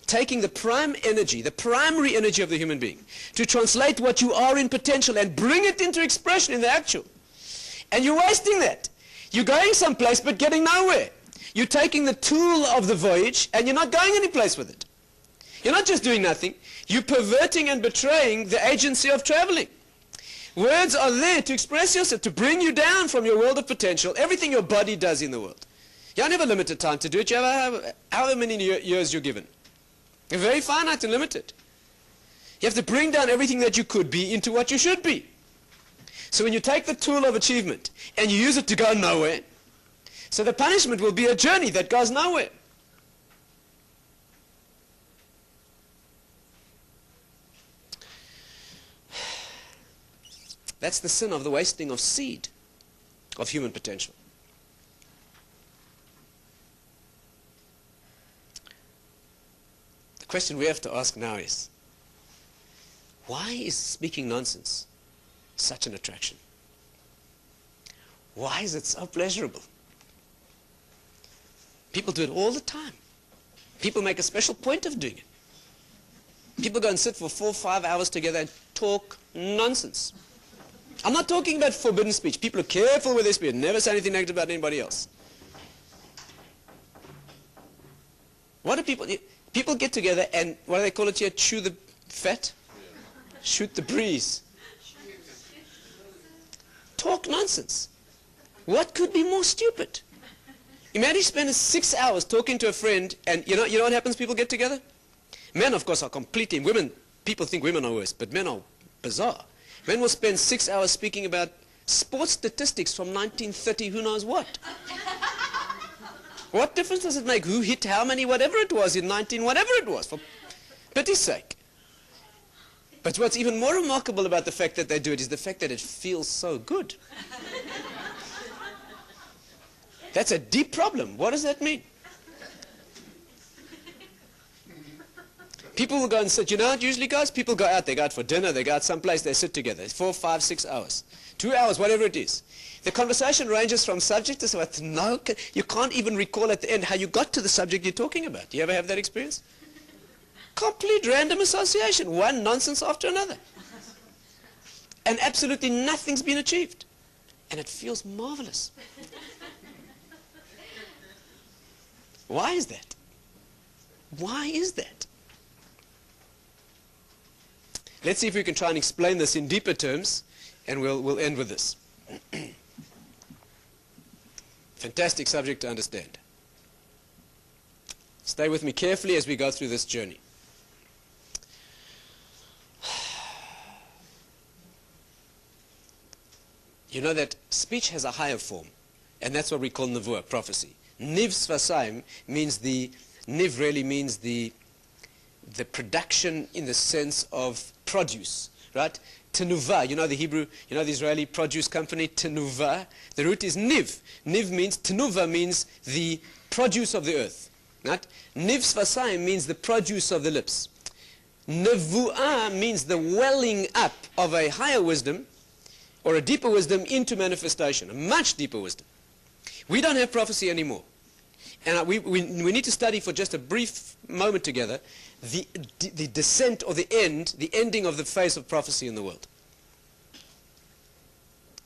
Taking the prime energy, the primary energy of the human being, to translate what you are in potential and bring it into expression in the actual. And you're wasting that. You're going someplace but getting nowhere. You're taking the tool of the voyage and you're not going any place with it. You're not just doing nothing. You're perverting and betraying the agency of traveling. Words are there to express yourself, to bring you down from your world of potential, everything your body does in the world. You don't have a limited time to do it. You have however many years you're given. You're very finite and limited. You have to bring down everything that you could be into what you should be. So when you take the tool of achievement and you use it to go nowhere, so the punishment will be a journey that goes nowhere. That's the sin of the wasting of seed, of human potential. The question we have to ask now is, why is speaking nonsense such an attraction? Why is it so pleasurable? People do it all the time. People make a special point of doing it. People go and sit for 4 or 5 hours together and talk nonsense. I'm not talking about forbidden speech. People are careful with their speech. Never say anything negative about anybody else. What do people get together and, what do they call it here? Chew the fat? Shoot the breeze. Talk nonsense. What could be more stupid? Imagine spending 6 hours talking to a friend, and you know what happens? People get together. Men, of course, are completely. Women, people think women are worse, but men are bizarre. Men will spend 6 hours speaking about sports statistics from 1930, who knows what. What difference does it make? Who hit how many, whatever it was in 19, whatever it was, for pity's sake. But what's even more remarkable about the fact that they do it is the fact that it feels so good. That's a deep problem. What does that mean? People will go and sit. You know how it usually goes? People go out. They go out for dinner. They go out someplace. They sit together. 4, 5, 6 hours. 2 hours, whatever it is. The conversation ranges from subject to subject. No, you can't even recall at the end how you got to the subject you're talking about. Do you ever have that experience? Complete random association. One nonsense after another. And absolutely nothing's been achieved. And it feels marvelous. Why is that? Why is that? Let's see if we can try and explain this in deeper terms, and we'll end with this. Fantastic subject to understand. Stay with me carefully as we go through this journey. You know that speech has a higher form, and that's what we call nevuah, prophecy. Niv svasaim means niv really means the production in the sense of produce, right? Tenuva, you know the Hebrew, you know the Israeli produce company, Tenuva. The root is niv. Niv means, Tenuva means the produce of the earth, right? Niv svasaim means the produce of the lips. Nevuah means the welling up of a higher wisdom, or a deeper wisdom into manifestation, a much deeper wisdom. We don't have prophecy anymore. And we need to study for just a brief moment together the descent or the ending of the phase of prophecy in the world.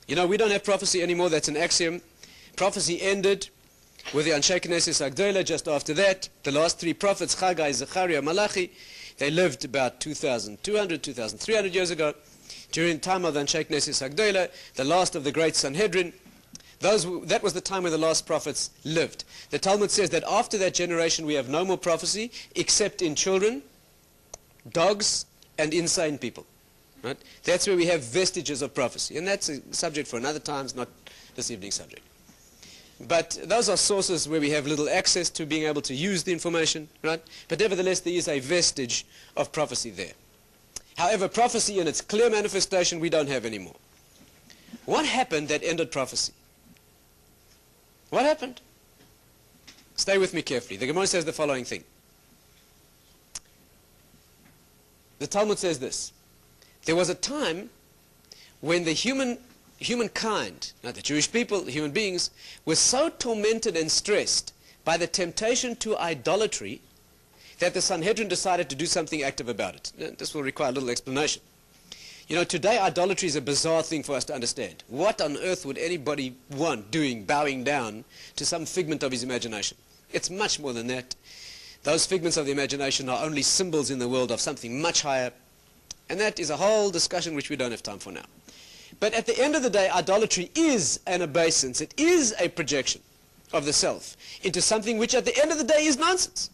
You know, we don't have prophecy anymore, that's an axiom. Prophecy ended with the Anshe Knesset Agdola. Just after that, the last 3 prophets, Haggai, Zechariah, Malachi, they lived about 2,200, 2,300 years ago. During the time of the Anshe Knesset Agdola, the last of the great Sanhedrin, that was the time when the last prophets lived. The Talmud says that after that generation we have no more prophecy except in children, dogs, and insane people. Right? That's where we have vestiges of prophecy. And that's a subject for another time, it's not this evening's subject. But those are sources where we have little access to being able to use the information. Right? But nevertheless there is a vestige of prophecy there. However, prophecy in its clear manifestation we don't have anymore. What happened that ended prophecy? What happened? Stay with me carefully. The Gemara says the following thing. The Talmud says this. There was a time when the humankind, not the Jewish people, the human beings, were so tormented and stressed by the temptation to idolatry that the Sanhedrin decided to do something active about it. This will require a little explanation. You know, today idolatry is a bizarre thing for us to understand. What on earth would anybody want doing, bowing down to some figment of his imagination? It's much more than that. Those figments of the imagination are only symbols in the world of something much higher. And that is a whole discussion which we don't have time for now. But at the end of the day, idolatry is an obeisance. It is a projection of the self into something which at the end of the day is nonsense.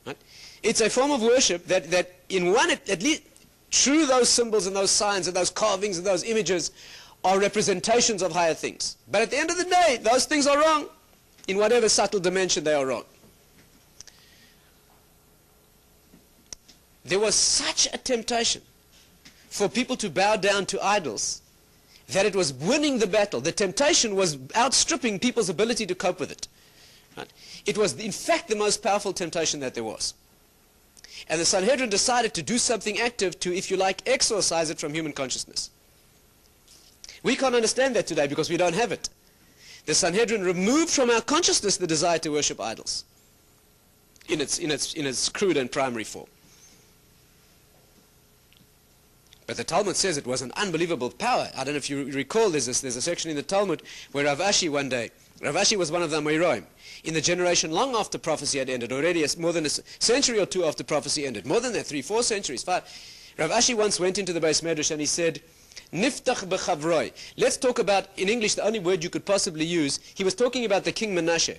Right? It's a form of worship that in one, at least, through those symbols and those signs and those carvings and those images are representations of higher things. But at the end of the day, those things are wrong. In whatever subtle dimension they are wrong. There was such a temptation for people to bow down to idols that it was winning the battle. The temptation was outstripping people's ability to cope with it. Right? It was, in fact, the most powerful temptation that there was. And the Sanhedrin decided to do something active to, if you like, exorcise it from human consciousness. We can't understand that today because we don't have it. The Sanhedrin removed from our consciousness the desire to worship idols in its crude and primary form. But the Talmud says it was an unbelievable power. I don't know if you recall, there's a section in the Talmud where Rav Ashi one day, Rav Ashi was one of the Amoraim. In the generation long after prophecy had ended, already more than a century or two after prophecy ended, more than that, 3, 4 centuries, 5. Rav Ashi once went into the Beis Medrash and he said, Niftach bechavroi. Let's talk about, in English, the only word you could possibly use. He was talking about the king Menashe.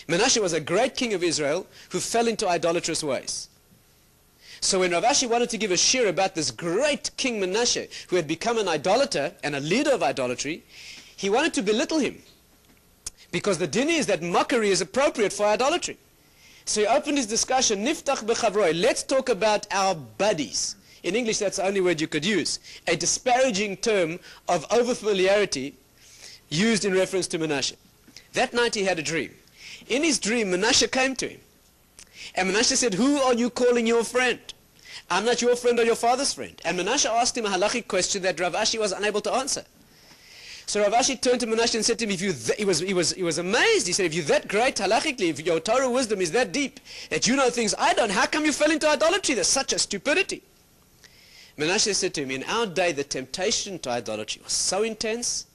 Menashe was a great king of Israel who fell into idolatrous ways. So when Rav Ashi wanted to give a shir about this great king Menashe, who had become an idolater and a leader of idolatry, he wanted to belittle him. Because the din is that mockery is appropriate for idolatry. So he opened his discussion, Niftach bechavroi. Let's talk about our buddies. In English, that's the only word you could use. A disparaging term of over-familiarity used in reference to Menashe. That night he had a dream. In his dream, Menashe came to him. And Menashe said, who are you calling your friend? I'm not your friend or your father's friend. And Menashe asked him a halachic question that Rav Ashi was unable to answer. So Rav Ashi turned to Menashe and said to him, he was amazed. He said, if you're that great halachically, if your Torah wisdom is that deep, that you know things I don't, how come you fell into idolatry? There's such a stupidity. Menashe said to him, in our day the temptation to idolatry was so intense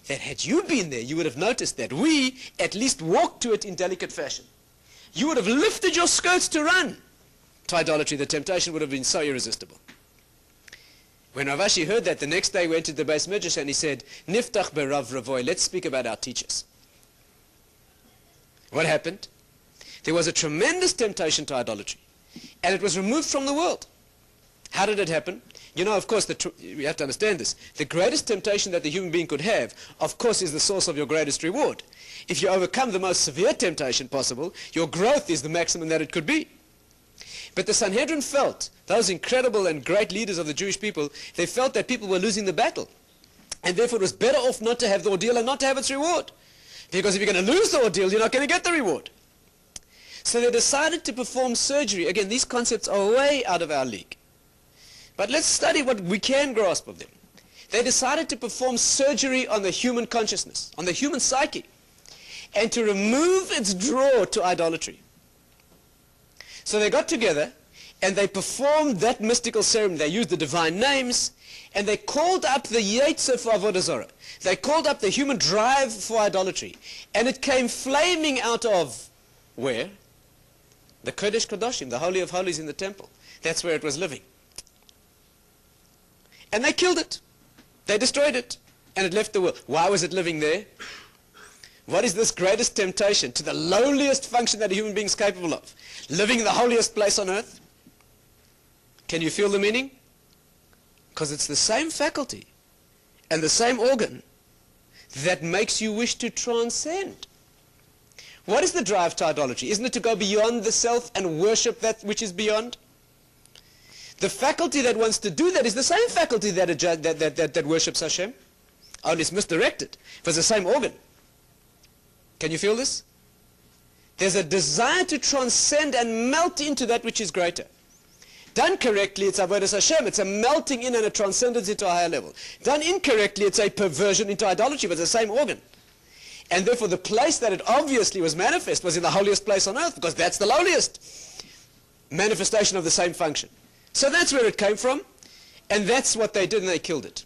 that had you been there, you would have noticed that we at least walked to it in delicate fashion. You would have lifted your skirts to run to idolatry. The temptation would have been so irresistible. When Rav Ashi heard that, the next day he went to the Beis Midrash and he said, Niftach berav Ravoy, let's speak about our teachers. What happened? There was a tremendous temptation to idolatry, and it was removed from the world. How did it happen? You know, of course, we have to understand this. The greatest temptation that the human being could have, of course, is the source of your greatest reward. If you overcome the most severe temptation possible, your growth is the maximum that it could be. But the Sanhedrin felt, those incredible and great leaders of the Jewish people, they felt that people were losing the battle. And therefore it was better off not to have the ordeal and not to have its reward. Because if you're going to lose the ordeal, you're not going to get the reward. So they decided to perform surgery. Again, these concepts are way out of our league. But let's study what we can grasp of them. They decided to perform surgery on the human consciousness, on the human psyche, and to remove its draw to idolatry. So they got together and they performed that mystical ceremony. They used the divine names and they called up the Yetzer for Avodah Zarah. They called up the human drive for idolatry. And it came flaming out of where? The Kodesh Kodashim, the Holy of Holies in the temple. That's where it was living. And they killed it. They destroyed it. And it left the world. Why was it living there? What is this greatest temptation to the lowliest function that a human being is capable of? Living in the holiest place on earth? Can you feel the meaning? Because it's the same faculty and the same organ that makes you wish to transcend. What is the drive to idolatry? Isn't it to go beyond the self and worship that which is beyond? The faculty that wants to do that is the same faculty that worships Hashem. Only it's misdirected. It was the same organ. Can you feel this? There's a desire to transcend and melt into that which is greater. Done correctly, it's avodas Hashem. It's a melting in and a transcendence into a higher level. Done incorrectly, it's a perversion into idolatry, but it's the same organ. And therefore the place that it obviously was manifest was in the holiest place on earth, because that's the lowliest manifestation of the same function. So that's where it came from, and that's what they did, and they killed it.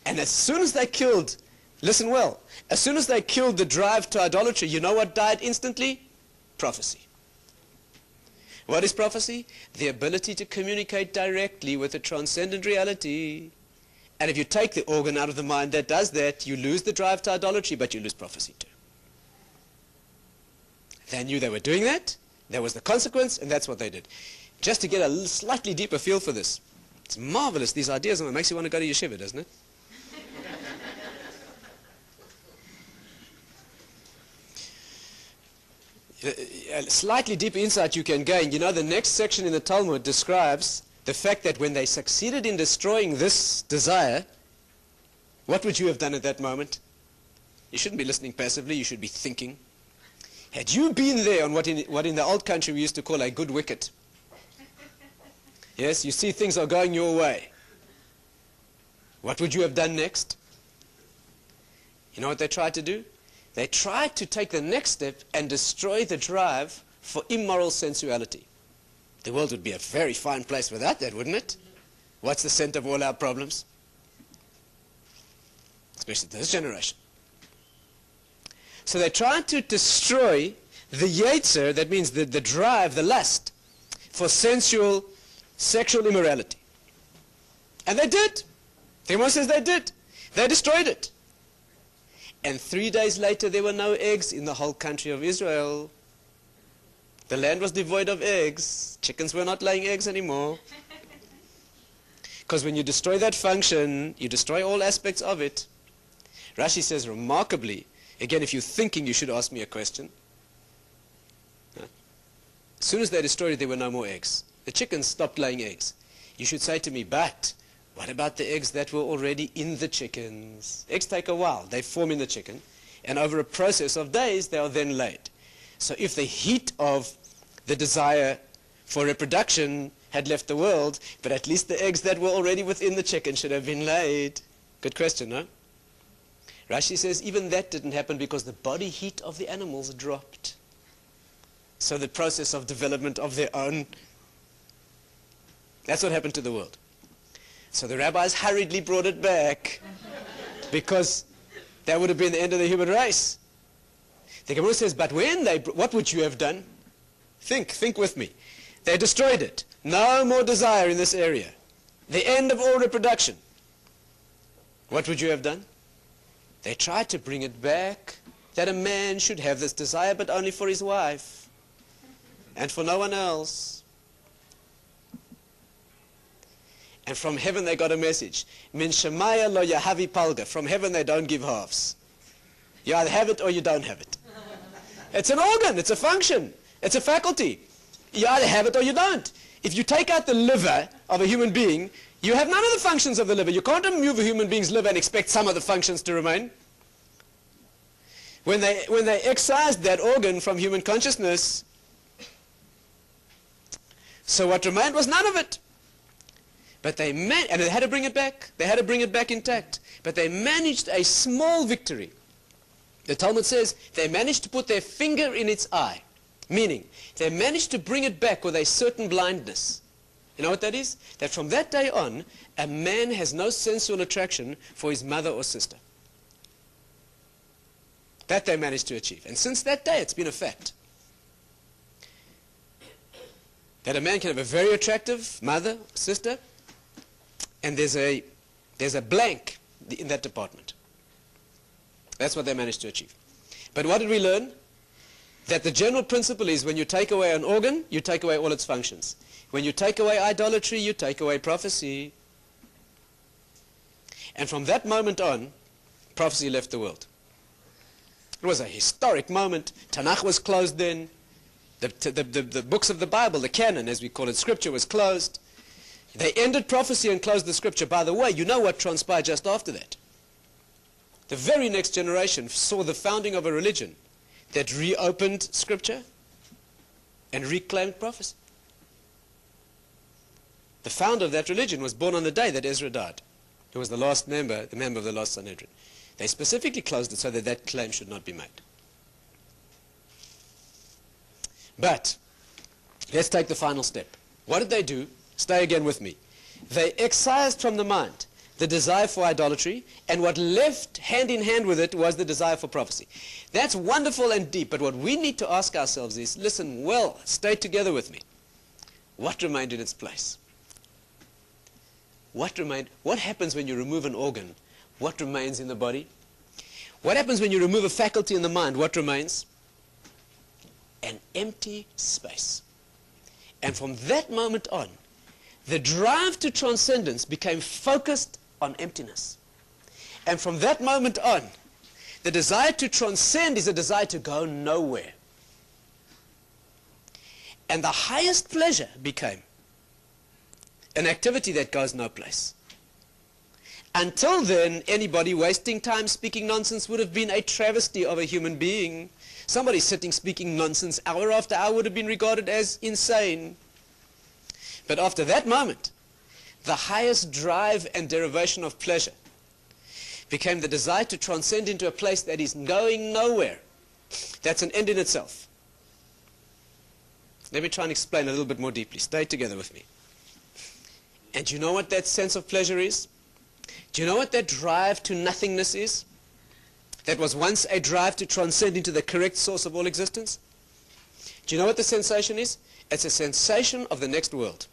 And as soon as they killed, listen well, as soon as they killed the drive to idolatry, you know what died instantly? Prophecy. What is prophecy? The ability to communicate directly with a transcendent reality. And if you take the organ out of the mind that does that, you lose the drive to idolatry, but you lose prophecy too. They knew they were doing that. That was the consequence, and that's what they did. Just to get a slightly deeper feel for this. It's marvelous, these ideas, and it makes you want to go to yeshiva, doesn't it? A slightly deeper insight you can gain. You know, the next section in the Talmud describes the fact that when they succeeded in destroying this desire, what would you have done at that moment? You shouldn't be listening passively, you should be thinking. Had you been there on what in the old country we used to call a good wicket, yes, you see things are going your way, what would you have done next? You know what they tried to do? They tried to take the next step and destroy the drive for immoral sensuality. The world would be a very fine place without that, wouldn't it? What's the center of all our problems? Especially this generation. So they tried to destroy the Yetzer, that means the drive, the lust, for sensual, sexual immorality. And they did. The Gemara says they did. They destroyed it. And 3 days later, there were no eggs in the whole country of Israel. The land was devoid of eggs. Chickens were not laying eggs anymore. Because when you destroy that function, you destroy all aspects of it. Rashi says remarkably, again, if you're thinking, you should ask me a question. As soon as they destroyed it, there were no more eggs. The chickens stopped laying eggs. You should say to me, but what about the eggs that were already in the chickens? Eggs take a while. They form in the chicken. And over a process of days, they are then laid. So if the heat of the desire for reproduction had left the world, but at least the eggs that were already within the chicken should have been laid. Good question, no? Rashi says even that didn't happen because the body heat of the animals dropped. So the process of development of their own, that's what happened to the world. So the rabbis hurriedly brought it back because that would have been the end of the human race. The Gemara says, but when what would you have done? Think with me. They destroyed it. No more desire in this area. The end of all reproduction. What would you have done? They tried to bring it back, that a man should have this desire, but only for his wife, and for no one else. And from heaven they got a message. Min shemaya lo yahavi palga. From heaven they don't give halves. You either have it or you don't have it. It's an organ, it's a function, it's a faculty. You either have it or you don't. If you take out the liver of a human being, you have none of the functions of the liver. You can't remove a human being's liver and expect some of the functions to remain. When they excised that organ from human consciousness, so what remained was none of it. But and they had to bring it back. They had to bring it back intact. But they managed a small victory. The Talmud says they managed to put their finger in its eye. Meaning, they managed to bring it back with a certain blindness. You know what that is? That from that day on, a man has no sensual attraction for his mother or sister. That they managed to achieve. And since that day, it's been a fact. That a man can have a very attractive mother, sister, and there's a blank in that department. That's what they managed to achieve. But what did we learn? That the general principle is when you take away an organ, you take away all its functions. When you take away idolatry, you take away prophecy. And from that moment on, prophecy left the world. It was a historic moment. Tanakh was closed then. The books of the Bible, the canon as we call it, scripture was closed. They ended prophecy and closed the scripture. By the way, you know what transpired just after that? The very next generation saw the founding of a religion that reopened scripture and reclaimed prophecy. The founder of that religion was born on the day that Ezra died. He was the member of the last Sanhedrin. They specifically closed it so that that claim should not be made. But let's take the final step. What did they do? Stay again with me. They excised from the mind the desire for idolatry, and what left hand in hand with it was the desire for prophecy. That's wonderful and deep, but what we need to ask ourselves is, listen well, stay together with me. What remained in its place? What remained? What happens when you remove an organ? What remains in the body? What happens when you remove a faculty in the mind? What remains? An empty space. And from that moment on, the drive to transcendence became focused on emptiness. And from that moment on, the desire to transcend is a desire to go nowhere. And the highest pleasure became an activity that goes no place. Until then, anybody wasting time speaking nonsense would have been a travesty of a human being. Somebody sitting speaking nonsense hour after hour would have been regarded as insane. But after that moment, the highest drive and derivation of pleasure became the desire to transcend into a place that is going nowhere. That's an end in itself. Let me try and explain a little bit more deeply. Stay together with me. And do you know what that sense of pleasure is? Do you know what that drive to nothingness is? That was once a drive to transcend into the correct source of all existence? Do you know what the sensation is? It's a sensation of the next world.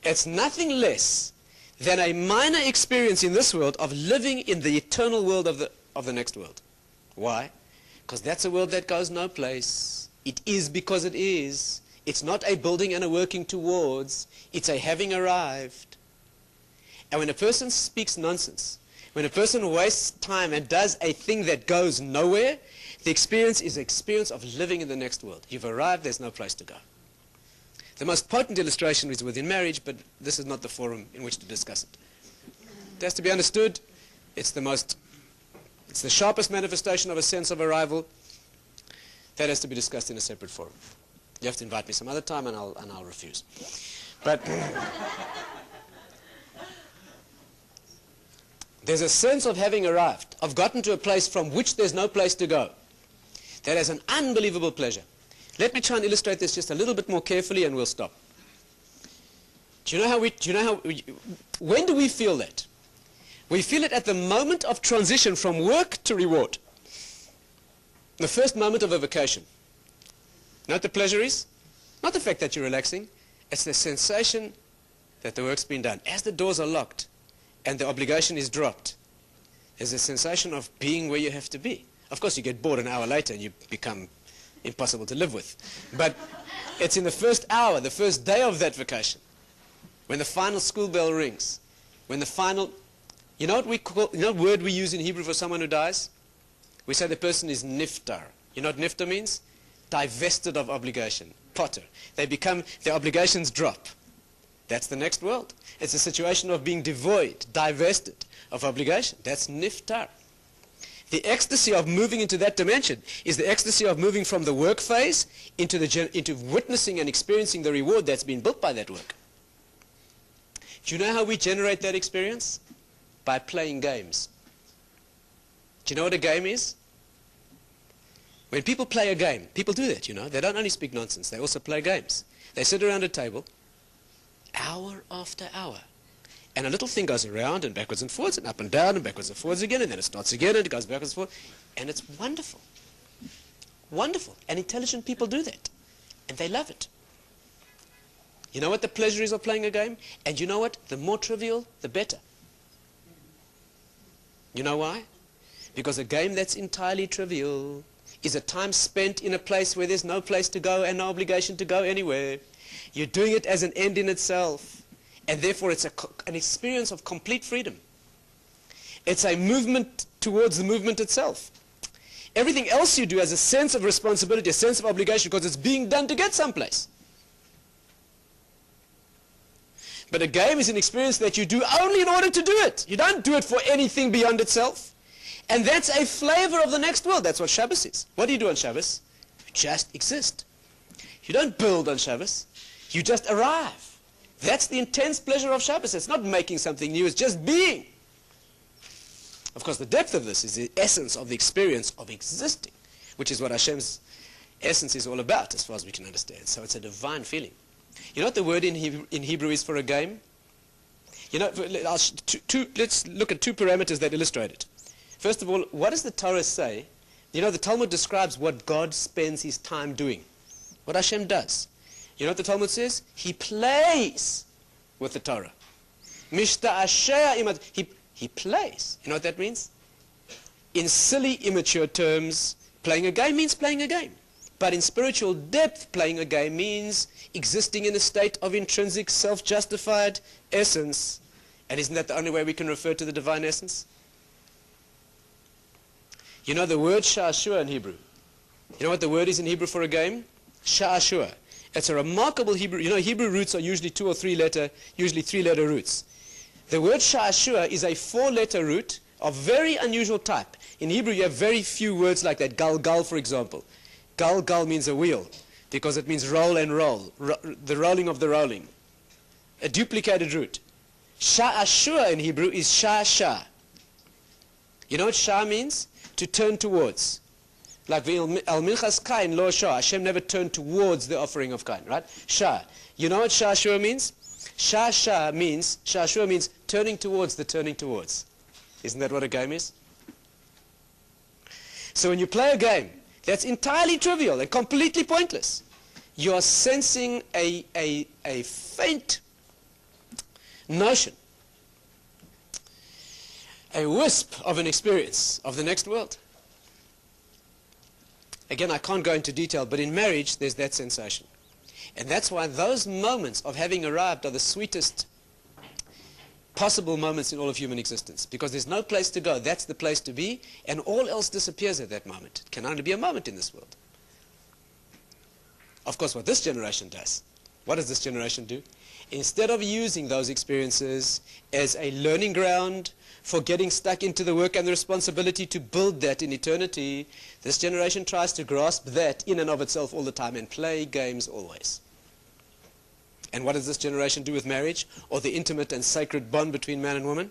It's nothing less than a minor experience in this world of living in the eternal world of the next world. Why? Because that's a world that goes no place. It is because it is. It's not a building and a working towards. It's a having arrived. And when a person speaks nonsense, when a person wastes time and does a thing that goes nowhere, the experience is the experience of living in the next world. You've arrived, there's no place to go. The most potent illustration is within marriage, but this is not the forum in which to discuss it. It has to be understood. It's the sharpest manifestation of a sense of arrival. That has to be discussed in a separate forum. You have to invite me some other time, and I'll refuse. But there's a sense of having arrived, of gotten to a place from which there's no place to go. That is an unbelievable pleasure. Let me try and illustrate this just a little bit more carefully, and we'll stop. When do we feel that? We feel it at the moment of transition from work to reward. The first moment of a vacation. You know what the pleasure is? Not the fact that you're relaxing. It's the sensation that the work's been done. As the doors are locked and the obligation is dropped, there's a sensation of being where you have to be. Of course, you get bored an hour later and you become impossible to live with. But it's in the first hour, the first day of that vacation, when the final school bell rings, when the final... You know what word we use in Hebrew for someone who dies? We say the person is niftar. You know what niftar means? Divested of obligation. Potter. They become, their obligations drop. That's the next world. It's a situation of being devoid, divested of obligation. That's niftar. The ecstasy of moving into that dimension is the ecstasy of moving from the work phase into witnessing and experiencing the reward that's been built by that work. Do you know how we generate that experience? By playing games. Do you know what a game is? When people play a game, people do that, you know. They don't only speak nonsense, they also play games. They sit around a table, hour after hour, and a little thing goes around and backwards and forwards and up and down and backwards and forwards again, and then it starts again and it goes backwards and forwards, and it's wonderful. Wonderful. And intelligent people do that, and they love it. You know what the pleasure is of playing a game? And you know what? The more trivial, the better. You know why? Because a game that's entirely trivial is a time spent in a place where there's no place to go and no obligation to go anywhere. You're doing it as an end in itself, and therefore it's an experience of complete freedom. It's a movement towards the movement itself. Everything else you do has a sense of responsibility, a sense of obligation, because it's being done to get someplace. But a game is an experience that you do only in order to do it. You don't do it for anything beyond itself. And that's a flavor of the next world. That's what Shabbos is. What do you do on Shabbos? You just exist. You don't build on Shabbos. You just arrive. That's the intense pleasure of Shabbos. It's not making something new. It's just being. Of course, the depth of this is the essence of the experience of existing, which is what Hashem's essence is all about, as far as we can understand. So it's a divine feeling. You know what the word in Hebrew is for a game? You know, let's look at two parameters that illustrate it. First of all, what does the Torah say? You know, the Talmud describes what God spends his time doing. What Hashem does. You know what the Talmud says? He plays with the Torah. He plays. You know what that means? In silly, immature terms, playing a game means playing a game. But in spiritual depth, playing a game means existing in a state of intrinsic, self-justified essence. And isn't that the only way we can refer to the divine essence? You know the word sha'ashua in Hebrew. You know what the word is in Hebrew for a game? Sha'ashua. It's a remarkable Hebrew. You know, Hebrew roots are usually 2 or 3 letter, usually 3-letter roots. The word sha'ashua is a 4-letter root of very unusual type. In Hebrew, you have very few words like that. Gal, gal, for example. Gal, gal means a wheel, because it means roll and roll. The rolling of the rolling. A duplicated root. Sha'ashua in Hebrew is sha-sha. You know what sha means? To turn towards. Like al-minchas kain lo sha. Hashem never turned towards the offering of kain, right? Sha. You know what sha'ashua means? Sha'ashua means turning towards the turning towards. Isn't that what a game is? So when you play a game that's entirely trivial and completely pointless, you are sensing a faint notion, a wisp of an experience of the next world. Again, I can't go into detail, but in marriage there's that sensation. And that's why those moments of having arrived are the sweetest possible moments in all of human existence, because there's no place to go. That's the place to be, and all else disappears at that moment. It can only be a moment in this world. Of course, what this generation does, what does this generation do? Instead of using those experiences as a learning ground for getting stuck into the work and the responsibility to build that in eternity. This generation tries to grasp that in and of itself all the time and play games always. And what does this generation do with marriage, or the intimate and sacred bond between man and woman?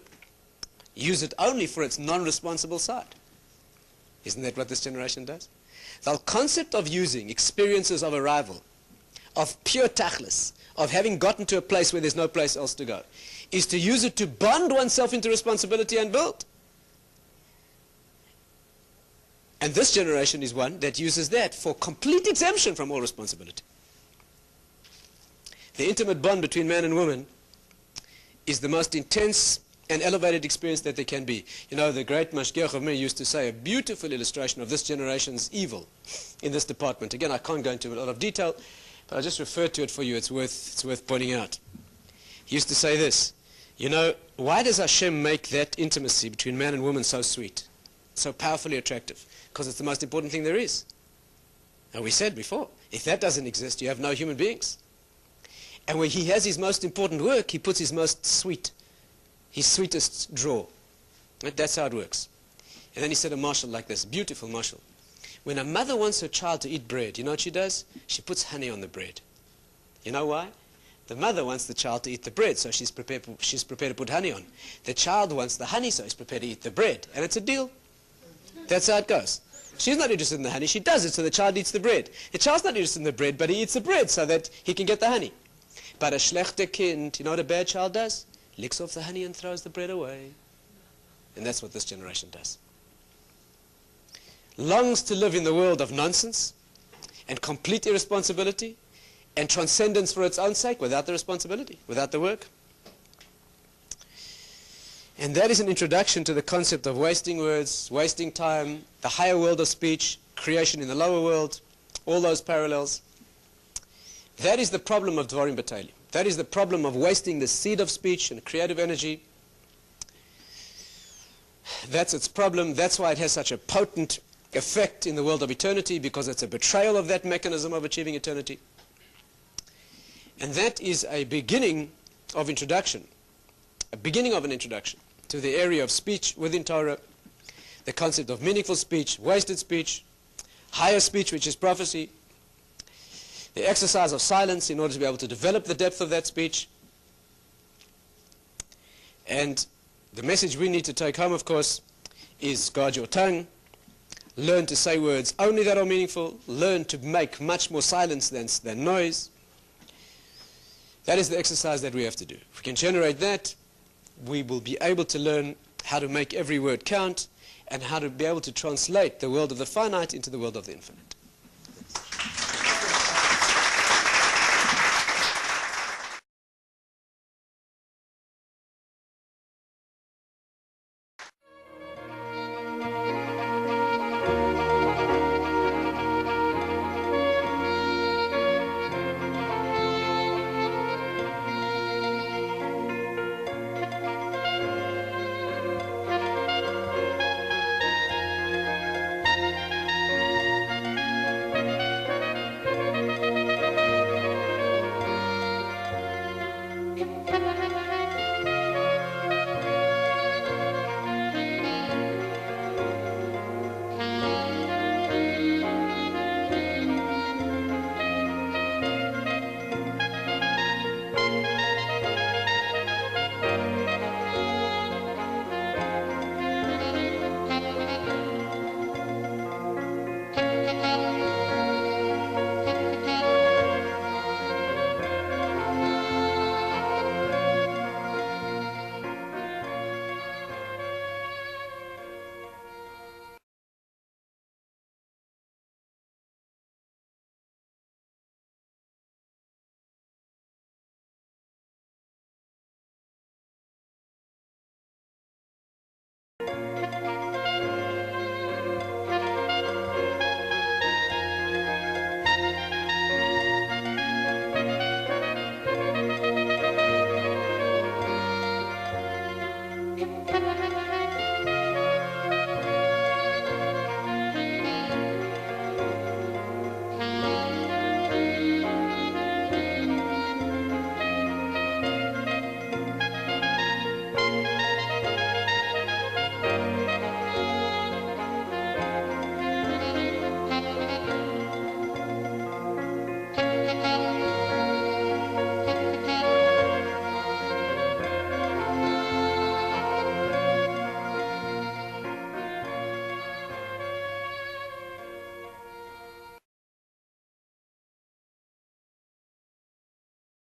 Use it only for its non-responsible side. Isn't that what this generation does? The concept of using experiences of arrival, of pure tachlis, of having gotten to a place where there's no place else to go, is to use it to bond oneself into responsibility and build. And this generation is one that uses that for complete exemption from all responsibility. The intimate bond between man and woman is the most intense and elevated experience that there can be. You know, the great Mashgiach of Mir used to say a beautiful illustration of this generation's evil in this department. Again, I can't go into a lot of detail, but I just referred to it for you. It's worth pointing out. He used to say this, you know, why does Hashem make that intimacy between man and woman so sweet, so powerfully attractive? Because it's the most important thing there is. And we said before, if that doesn't exist, you have no human beings. And when he has his most important work, he puts his most sweet, his sweetest drawer. Right? That's how it works. And then he said a mashal like this, beautiful mashal. When a mother wants her child to eat bread, you know what she does? She puts honey on the bread. You know why? The mother wants the child to eat the bread, so she's prepared to put honey on. The child wants the honey, so he's prepared to eat the bread. And it's a deal. That's how it goes. She's not interested in the honey, she does it so the child eats the bread. The child's not interested in the bread, but he eats the bread so that he can get the honey. But a schlechte kind, you know what a bad child does? Licks off the honey and throws the bread away. And that's what this generation does. Longs to live in the world of nonsense and complete irresponsibility and transcendence for its own sake without the responsibility, without the work. And that is an introduction to the concept of wasting words, wasting time, the higher world of speech, creation in the lower world, all those parallels. That is the problem of Dvarim B'Teilim. That is the problem of wasting the seed of speech and creative energy. That's its problem. That's why it has such a potent effect in the world of eternity, because it's a betrayal of that mechanism of achieving eternity. And that is a beginning of introduction, a beginning of an introduction to the area of speech within Torah, the concept of meaningful speech, wasted speech, higher speech, which is prophecy, the exercise of silence in order to be able to develop the depth of that speech. And the message we need to take home, of course, is guard your tongue, learn to say words only that are meaningful, learn to make much more silence than noise. That is the exercise that we have to do. If we can generate that, we will be able to learn how to make every word count and how to be able to translate the world of the finite into the world of the infinite.